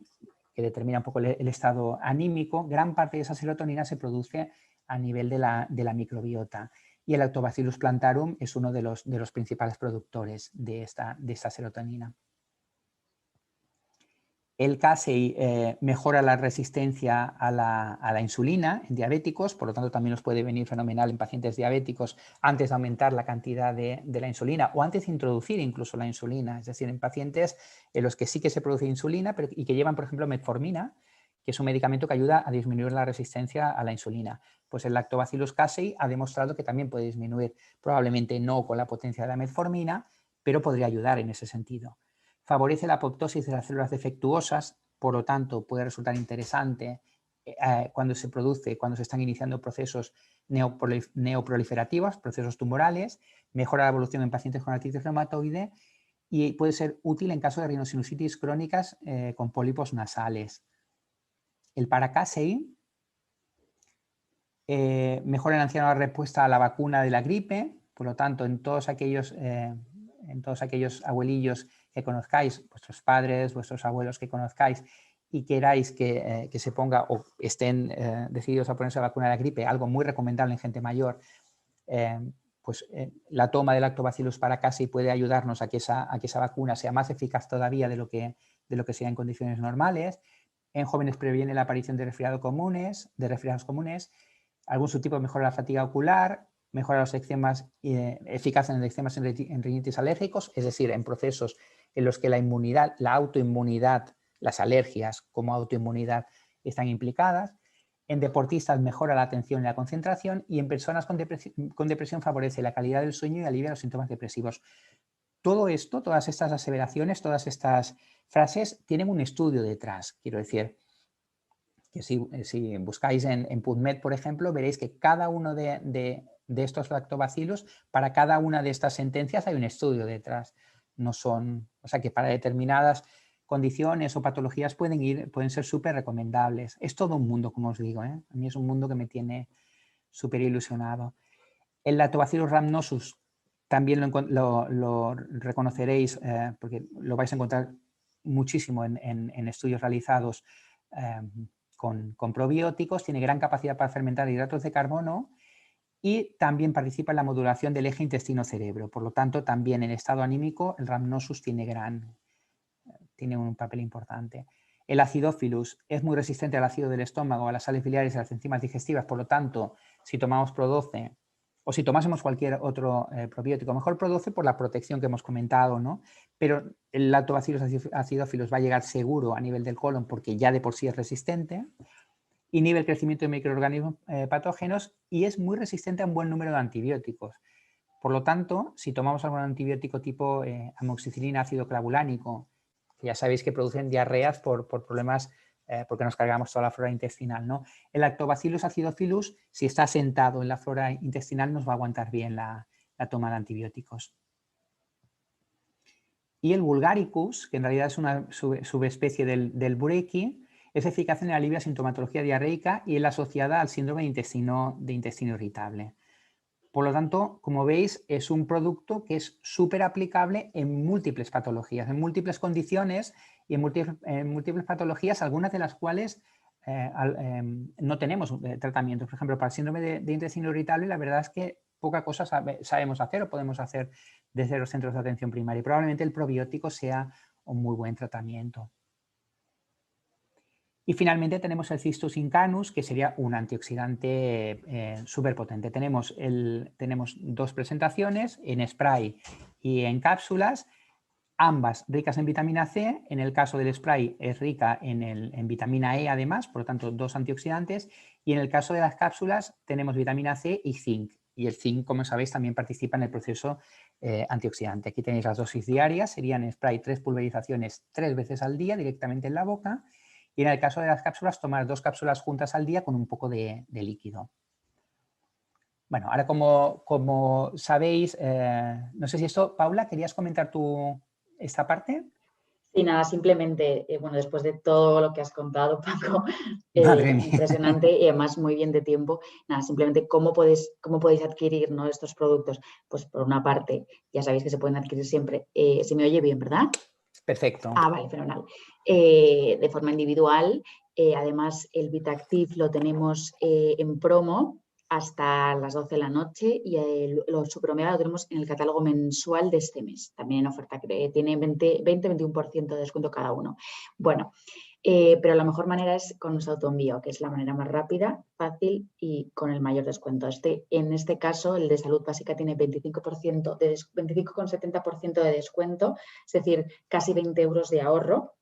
que determina un poco el estado anímico, gran parte de esa serotonina se produce a nivel de la microbiota. Y el Lactobacillus plantarum es uno de los principales productores de esta serotonina. El Casei mejora la resistencia a la insulina en diabéticos, por lo tanto también nos puede venir fenomenal en pacientes diabéticos antes de aumentar la cantidad de la insulina o antes de introducir incluso la insulina, es decir, en pacientes en los que sí que se produce insulina y que llevan, por ejemplo, metformina, que es un medicamento que ayuda a disminuir la resistencia a la insulina. Pues el Lactobacillus casei ha demostrado que también puede disminuir, probablemente no con la potencia de la metformina, pero podría ayudar en ese sentido. Favorece la apoptosis de las células defectuosas, por lo tanto puede resultar interesante cuando se están iniciando procesos neoproliferativos, procesos tumorales, mejora la evolución en pacientes con artritis reumatoide y puede ser útil en caso de rinosinusitis crónicas con pólipos nasales. El Paracasei mejora en ancianos la respuesta a la vacuna de la gripe, por lo tanto en todos aquellos abuelillos que conozcáis, vuestros padres, vuestros abuelos que conozcáis y queráis que se ponga o estén decididos a ponerse la vacuna de la gripe, algo muy recomendable en gente mayor, la toma del Lactobacillus paracasei puede ayudarnos a que esa vacuna sea más eficaz todavía de lo que sea en condiciones normales. En jóvenes previene la aparición de resfriados comunes, algún subtipo mejora la fatiga ocular, mejora los eczemas, eficaz en eczemas en rinitis alérgicos, es decir, en procesos en los que la inmunidad, la autoinmunidad, las alergias como autoinmunidad están implicadas. En deportistas mejora la atención y la concentración y en personas con depresión favorece la calidad del sueño y alivia los síntomas depresivos. Todo esto, todas estas aseveraciones, todas estas frases tienen un estudio detrás, quiero decir, que si buscáis en PubMed, por ejemplo, veréis que cada uno de estos lactobacillus, para cada una de estas sentencias hay un estudio detrás. No son, o sea que para determinadas condiciones o patologías pueden ser súper recomendables. Es todo un mundo, como os digo, ¿eh? A mí es un mundo que me tiene súper ilusionado. El Lactobacillus rhamnosus también lo reconoceréis porque lo vais a encontrar muchísimo en estudios realizados con probióticos, tiene gran capacidad para fermentar hidratos de carbono y también participa en la modulación del eje intestino-cerebro. Por lo tanto, también en estado anímico el Rhamnosus tiene un papel importante. El Acidophilus es muy resistente al ácido del estómago, a las sales biliares y a las enzimas digestivas. Por lo tanto, si tomamos Pro12 o si tomásemos cualquier otro probiótico, mejor Pro12 por la protección que hemos comentado, ¿no? Pero el Lactobacillus acidophilus va a llegar seguro a nivel del colon porque ya de por sí es resistente, inhibe el crecimiento de microorganismos patógenos y es muy resistente a un buen número de antibióticos. Por lo tanto, si tomamos algún antibiótico tipo amoxicilina, ácido clavulánico, que ya sabéis que producen diarreas por problemas porque nos cargamos toda la flora intestinal, ¿no? El Lactobacillus acidophilus, si está sentado en la flora intestinal, nos va a aguantar bien la toma de antibióticos. Y el Bulgaricus, que en realidad es una subespecie del Bureki, es eficaz en el alivio de sintomatología diarreica y es asociada al síndrome de intestino irritable. Por lo tanto, como veis, es un producto que es súper aplicable en múltiples patologías, en múltiples condiciones y en múltiples patologías, algunas de las cuales no tenemos tratamientos. Por ejemplo, para el síndrome de intestino irritable, la verdad es que poca cosa sabemos hacer o podemos hacer desde los centros de atención primaria. Y probablemente el probiótico sea un muy buen tratamiento. Y finalmente tenemos el Cistus incanus, que sería un antioxidante súper potente. Tenemos dos presentaciones, en spray y en cápsulas. ambas ricas en vitamina C. En el caso del spray es rica en vitamina E además, por lo tanto 2 antioxidantes. Y en el caso de las cápsulas tenemos vitamina C y zinc. Y el zinc, como sabéis, también participa en el proceso antioxidante. Aquí tenéis las dosis diarias, serían spray 3 pulverizaciones 3 veces al día directamente en la boca. Y en el caso de las cápsulas, tomar 2 cápsulas juntas al día con un poco de líquido. Bueno, ahora como sabéis, no sé si esto, Paula, ¿querías comentar tú esta parte? Y nada, simplemente, bueno, después de todo lo que has contado, Paco, Madre mía. impresionante y además muy bien de tiempo, nada, simplemente cómo podéis adquirir, ¿no?, estos productos. Pues por una parte, ya sabéis que se pueden adquirir siempre, se me oye bien, ¿verdad? Perfecto. Ah, vale, fenomenal. De forma individual, además el Vitactiv lo tenemos en promo hasta las 12 de la noche y el Super Omega lo tenemos en el catálogo mensual de este mes, también en oferta, tiene 20-21% de descuento cada uno. Bueno, pero la mejor manera es con nuestro autoenvío, que es la manera más rápida, fácil y con el mayor descuento. En este caso, el de Salud Básica tiene 25,70% de descuento, es decir, casi 20 euros de ahorro,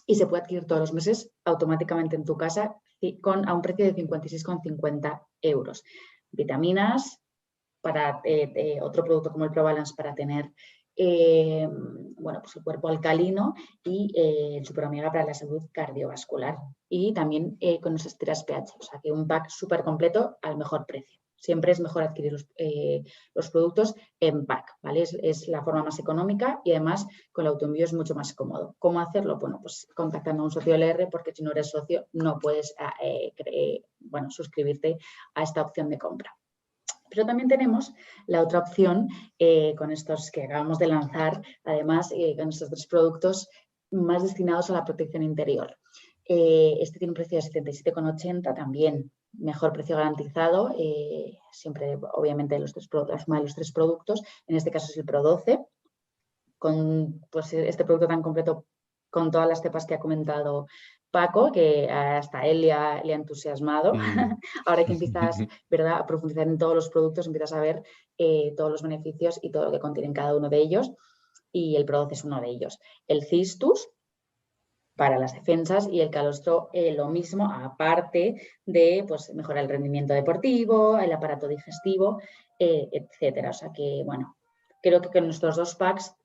y se puede adquirir todos los meses automáticamente en tu casa a un precio de 56,50 euros. Vitaminas, para otro producto como el ProBalance para tener bueno, pues el cuerpo alcalino y el Super Omega para la salud cardiovascular. Y también con nuestras tiras pH, o sea que un pack súper completo al mejor precio. Siempre es mejor adquirir los productos en pack, ¿vale? Es la forma más económica y además con el autoenvío es mucho más cómodo. ¿Cómo hacerlo? Bueno, pues contactando a un socio LR, porque si no eres socio no puedes bueno, suscribirte a esta opción de compra. Pero también tenemos la otra opción con estos que acabamos de lanzar, además con estos 3 productos más destinados a la protección interior. Este tiene un precio de 77,80, también mejor precio garantizado, siempre obviamente la suma de los 3 productos, en este caso es el Pro 12, con pues, este producto tan completo con todas las cepas que ha comentado Paco, que hasta él le ha entusiasmado. Ahora que empiezas, ¿verdad?, a profundizar en todos los productos, empiezas a ver todos los beneficios y todo lo que contienen cada uno de ellos, y el Pro 12 es uno de ellos. El Cistus para las defensas y el calostro lo mismo, aparte de pues, mejorar el rendimiento deportivo, el aparato digestivo, etcétera. O sea que, bueno, creo que con nuestros 2 packs,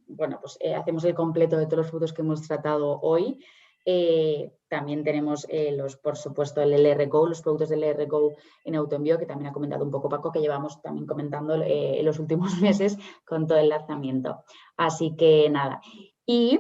bueno, pues hacemos el completo de todos los productos que hemos tratado hoy. También tenemos, por supuesto, el LR Go, los productos del LR Go en autoenvío, que también ha comentado un poco Paco, que llevamos también comentando en los últimos meses con todo el lanzamiento. Así que nada. Y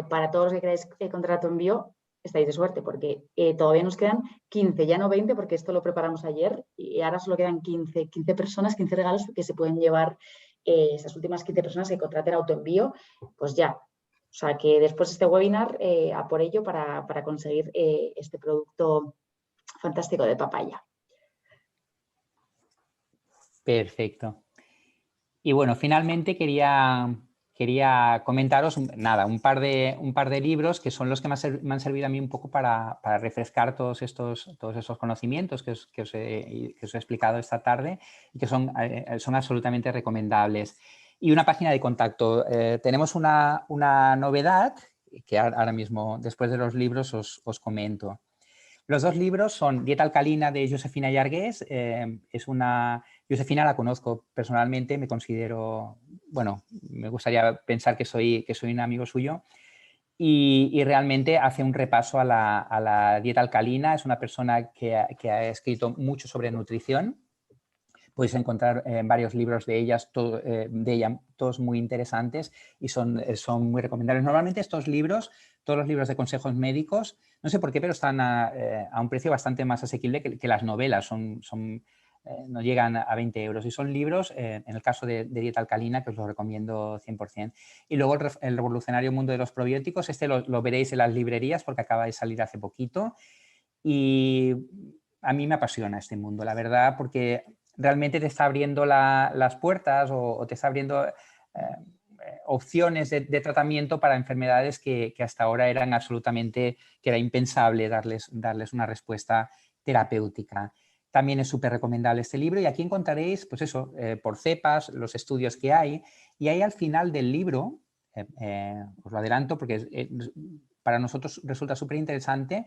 para todos los que queráis contrato envío, estáis de suerte porque todavía nos quedan 15, ya no 20 porque esto lo preparamos ayer y ahora solo quedan 15 personas, 15 regalos que se pueden llevar esas últimas 15 personas que contraten autoenvío, pues ya. O sea que después de este webinar a por ello para conseguir este producto fantástico de papaya. Perfecto. Y bueno, finalmente quería comentaros un par de libros que son los que me han servido a mí un poco para refrescar todos esos conocimientos que os he explicado esta tarde y que son absolutamente recomendables. Y una página de contacto. Tenemos una novedad que ahora mismo, después de los libros, os comento. Los 2 libros son Dieta Alcalina de Josefina Yargués. Josefina la conozco personalmente, me considero, bueno, me gustaría pensar que soy un amigo suyo y realmente hace un repaso a la dieta alcalina. Es una persona que ha escrito mucho sobre nutrición. Podéis encontrar varios libros de ella, todos muy interesantes y son muy recomendables. Normalmente estos libros, todos los libros de consejos médicos, no sé por qué, pero están a un precio bastante más asequible que las novelas, no llegan a 20 euros y son libros, en el caso de dieta alcalina, que os lo recomiendo 100%. Y luego el revolucionario mundo de los probióticos, este lo veréis en las librerías porque acaba de salir hace poquito y a mí me apasiona este mundo, la verdad, porque realmente te está abriendo las puertas o te está abriendo opciones de tratamiento para enfermedades que hasta ahora era impensable darles una respuesta terapéutica. también es súper recomendable este libro. Y aquí encontraréis, pues eso, por cepas, los estudios que hay. Y ahí al final del libro, os lo adelanto porque para nosotros resulta súper interesante,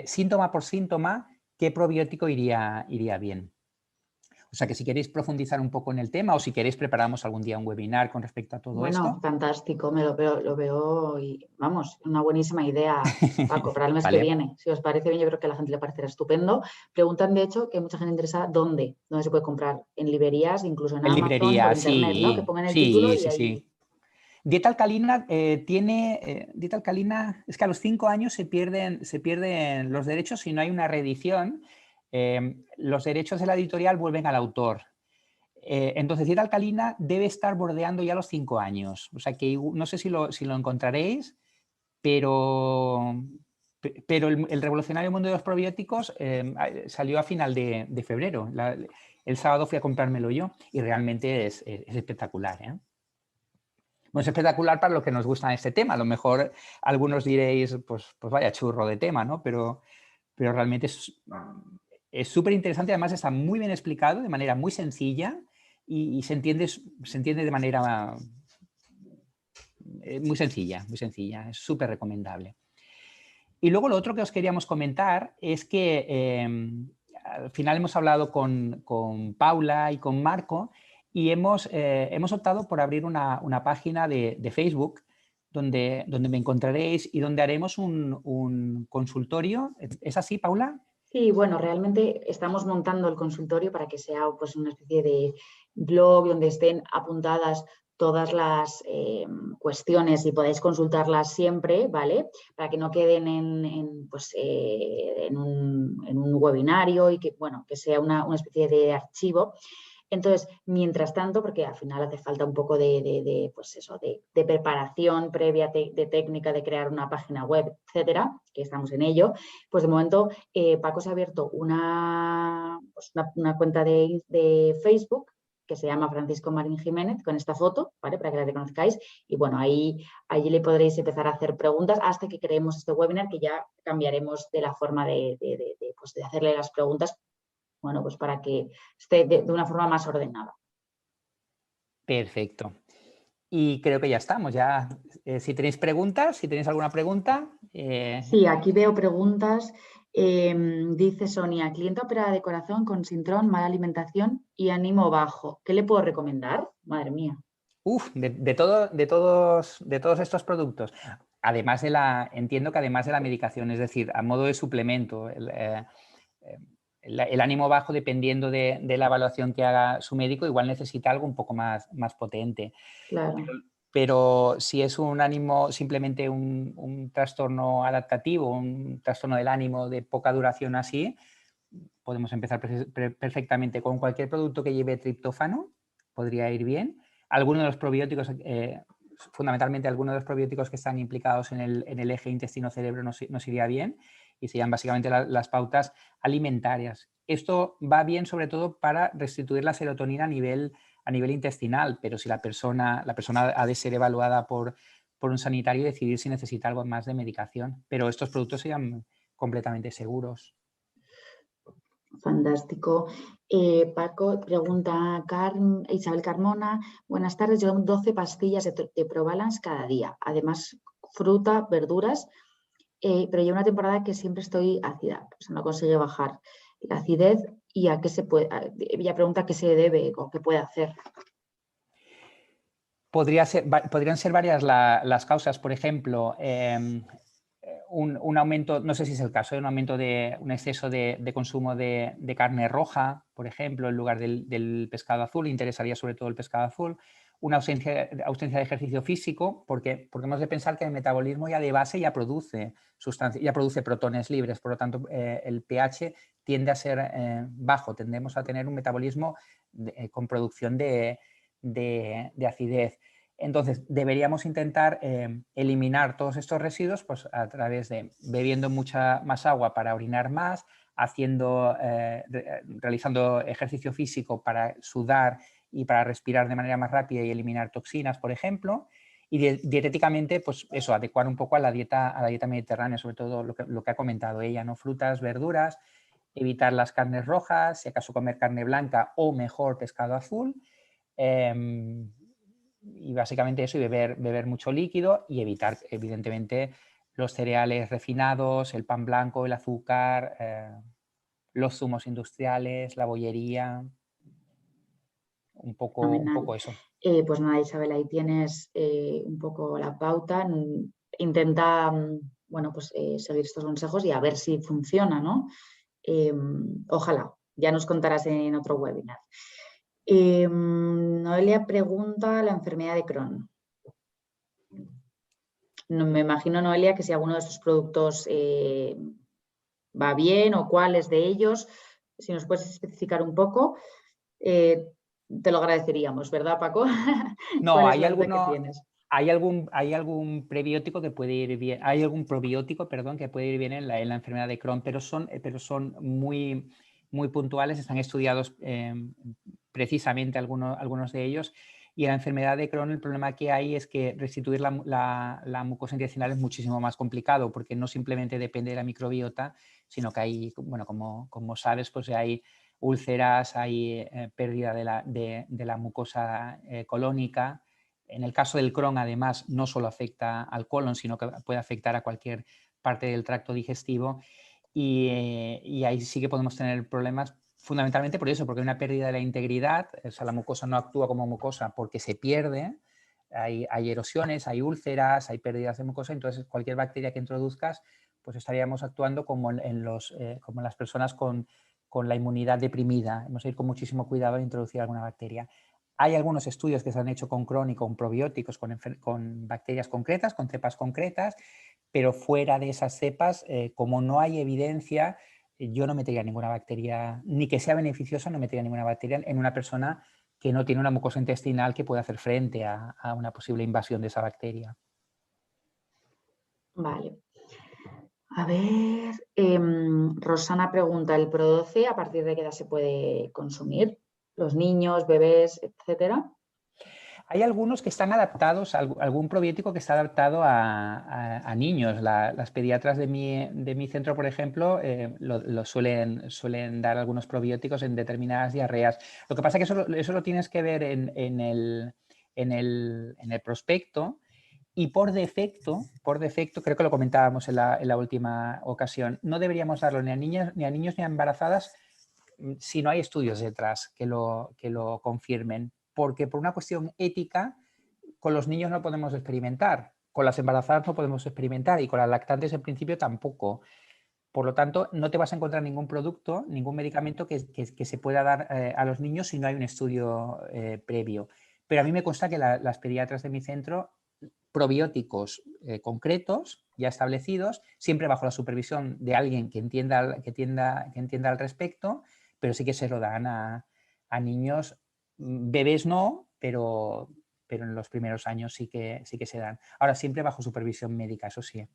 síntoma por síntoma, qué probiótico iría bien. O sea que si queréis profundizar un poco en el tema o si queréis preparamos algún día un webinar con respecto a todo esto. Bueno, fantástico, lo veo y vamos, una buenísima idea, Paco, para el mes que Vale. viene. Si os parece bien, yo creo que a la gente le parecerá estupendo. Preguntan, de hecho, que mucha gente interesa dónde se puede comprar, en librerías, incluso en En Amazon, por librería, internet, ¿no? Que sí, pongan el título sí, y sí, ahí. sí. Dieta alcalina dieta alcalina, es que a los 5 años se pierden los derechos si no hay una reedición. Los derechos de la editorial vuelven al autor. Entonces, dieta alcalina debe estar bordeando ya los 5 años. O sea que no sé si lo encontraréis, pero el revolucionario mundo de los probióticos salió a final de febrero. El sábado fui a comprármelo yo y realmente es espectacular, ¿eh? Bueno, es espectacular para los que nos gusta este tema. A lo mejor algunos diréis, pues vaya churro de tema, ¿no? Pero realmente es súper interesante. Además está muy bien explicado, de manera muy sencilla y se entiende de manera muy sencilla, muy sencilla. Es súper recomendable. Y luego lo otro que os queríamos comentar es que al final hemos hablado con Paula y con Marco y hemos optado por abrir una página de Facebook donde me encontraréis y donde haremos un consultorio. ¿Es así, Paula? Sí, bueno, realmente estamos montando el consultorio para que sea pues, una especie de blog donde estén apuntadas todas las cuestiones y podáis consultarlas siempre, ¿vale? Para que no queden en un webinario y que, bueno, que sea una especie de archivo. Entonces, mientras tanto, porque al final hace falta un poco de preparación previa, de técnica, de crear una página web, etcétera, que estamos en ello, pues de momento Paco se ha abierto una cuenta de Facebook que se llama Francisco Marín Jiménez, con esta foto, ¿vale? Para que la reconozcáis. Y bueno, allí le podréis empezar a hacer preguntas hasta que creemos este webinar, que ya cambiaremos de la forma de hacerle las preguntas, bueno, pues para que esté de una forma más ordenada. Perfecto. Y creo que ya estamos. Ya, si tenéis preguntas, si tenéis alguna pregunta. Sí, aquí veo preguntas. Dice Sonia, cliente operada de corazón con sintrón, mala alimentación y ánimo bajo. ¿Qué le puedo recomendar? Madre mía. De todos estos productos. Además entiendo que además de la medicación, es decir, a modo de suplemento, el ánimo bajo, dependiendo de la evaluación que haga su médico, igual necesita algo un poco más potente. Claro. Pero si es un ánimo, simplemente un trastorno adaptativo, un trastorno del ánimo de poca duración así, podemos empezar perfectamente con cualquier producto que lleve triptófano, podría ir bien. Algunos de los probióticos, fundamentalmente algunos de los probióticos que están implicados en el eje intestino-cerebro nos iría bien y serían básicamente las pautas alimentarias. Esto va bien sobre todo para restituir la serotonina a nivel intestinal, pero si la persona ha de ser evaluada por un sanitario y decidir si necesita algo más de medicación. Pero estos productos serían completamente seguros. Fantástico. Paco, pregunta Isabel Carmona. Buenas tardes, yo 12 pastillas de Probalance cada día. Además, fruta, verduras, pero llevo una temporada que siempre estoy ácida. Pues no consigue bajar la acidez y a qué se puede. Ella pregunta a qué se debe o qué puede hacer. Podrían ser varias las causas. Por ejemplo, un aumento, no sé si es el caso, un aumento de un exceso de consumo de carne roja, por ejemplo, en lugar del pescado azul. Interesaría sobre todo el pescado azul. Una ausencia de ejercicio físico, porque hemos de pensar que el metabolismo ya de base ya produce protones libres, por lo tanto el pH tiende a ser bajo, tendemos a tener un metabolismo con producción de acidez. Entonces, deberíamos intentar eliminar todos estos residuos pues, a través de bebiendo mucha más agua para orinar más, realizando ejercicio físico para sudar y para respirar de manera más rápida y eliminar toxinas, por ejemplo. Y dietéticamente, pues eso, adecuar un poco a la dieta mediterránea, sobre todo lo que ha comentado ella, ¿no? Frutas, verduras, evitar las carnes rojas, si acaso comer carne blanca o mejor pescado azul. Y básicamente eso, y beber mucho líquido y evitar, evidentemente, los cereales refinados, el pan blanco, el azúcar, los zumos industriales, la bollería, un poco eso. Pues nada, Isabel, ahí tienes un poco la pauta. Intenta, bueno, pues seguir estos consejos y a ver si funciona, ¿no? Ojalá, ya nos contarás en otro webinar. Noelia pregunta la enfermedad de Crohn. No, me imagino, Noelia, que si alguno de estos productos va bien o cuáles de ellos, si nos puedes especificar un poco, te lo agradeceríamos, ¿verdad, Paco? No, ¿Cuál es hay la duda que alguno, tienes? hay algún prebiótico que puede ir bien, hay algún probiótico, perdón, que puede ir bien en la enfermedad de Crohn, pero son muy, muy puntuales, están estudiados precisamente algunos de ellos. Y en la enfermedad de Crohn el problema que hay es que restituir la mucosa intestinal es muchísimo más complicado, porque no simplemente depende de la microbiota, sino que hay, bueno, como sabes, pues hay úlceras, hay pérdida de la mucosa colónica. En el caso del Crohn, además, no solo afecta al colon, sino que puede afectar a cualquier parte del tracto digestivo. Y ahí sí que podemos tener problemas fundamentalmente por eso, porque hay una pérdida de la integridad, o sea, la mucosa no actúa como mucosa porque se pierde, hay erosiones, hay úlceras, hay pérdidas de mucosa, entonces cualquier bacteria que introduzcas, pues estaríamos actuando como en las personas con la inmunidad deprimida. Hemos de ir con muchísimo cuidado al introducir alguna bacteria. Hay algunos estudios que se han hecho con Crohn y con probióticos, con bacterias concretas, con cepas concretas, pero fuera de esas cepas, como no hay evidencia, yo no metería ninguna bacteria, ni que sea beneficiosa, no metería ninguna bacteria en una persona que no tiene una mucosa intestinal que pueda hacer frente a una posible invasión de esa bacteria. Vale. A ver, Rosana pregunta, ¿el Pro12 a partir de qué edad se puede consumir? ¿Los niños, bebés, etcétera? Hay algunos que están adaptados, algún probiótico que está adaptado a niños. Las pediatras de mi centro, por ejemplo, suelen dar algunos probióticos en determinadas diarreas. Lo que pasa es que eso lo tienes que ver en el prospecto. Y por defecto, creo que lo comentábamos en la última ocasión, no deberíamos darlo ni a niños ni a embarazadas si no hay estudios detrás que lo confirmen. Porque por una cuestión ética, con los niños no podemos experimentar, con las embarazadas no podemos experimentar y con las lactantes en principio tampoco. Por lo tanto, no te vas a encontrar ningún producto, ningún medicamento que se pueda dar a los niños si no hay un estudio previo. Pero a mí me consta que las pediatras de mi centro, probióticos concretos, ya establecidos, siempre bajo la supervisión de alguien que entienda al respecto, pero sí que se lo dan a niños, bebés no, pero en los primeros años sí que se dan. Ahora, siempre bajo supervisión médica, eso sí.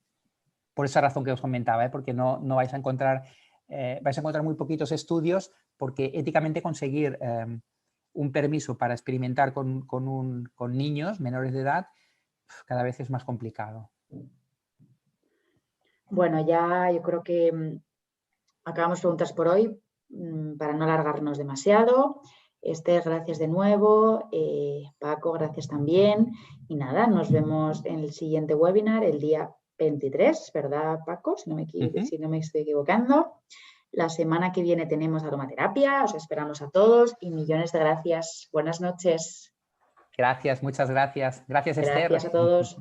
Por esa razón que os comentaba, porque no vais a encontrar muy poquitos estudios, porque éticamente conseguir un permiso para experimentar con niños menores de edad cada vez es más complicado. Bueno, ya yo creo que acabamos preguntas por hoy para no alargarnos demasiado. Esther, gracias de nuevo. Paco, gracias también. Y nada, nos vemos en el siguiente webinar el día 23, ¿verdad, Paco? Si no me estoy equivocando. La semana que viene tenemos aromaterapia. Os esperamos a todos y millones de gracias. Buenas noches. Gracias, muchas gracias. Gracias, Esther. Gracias a todos.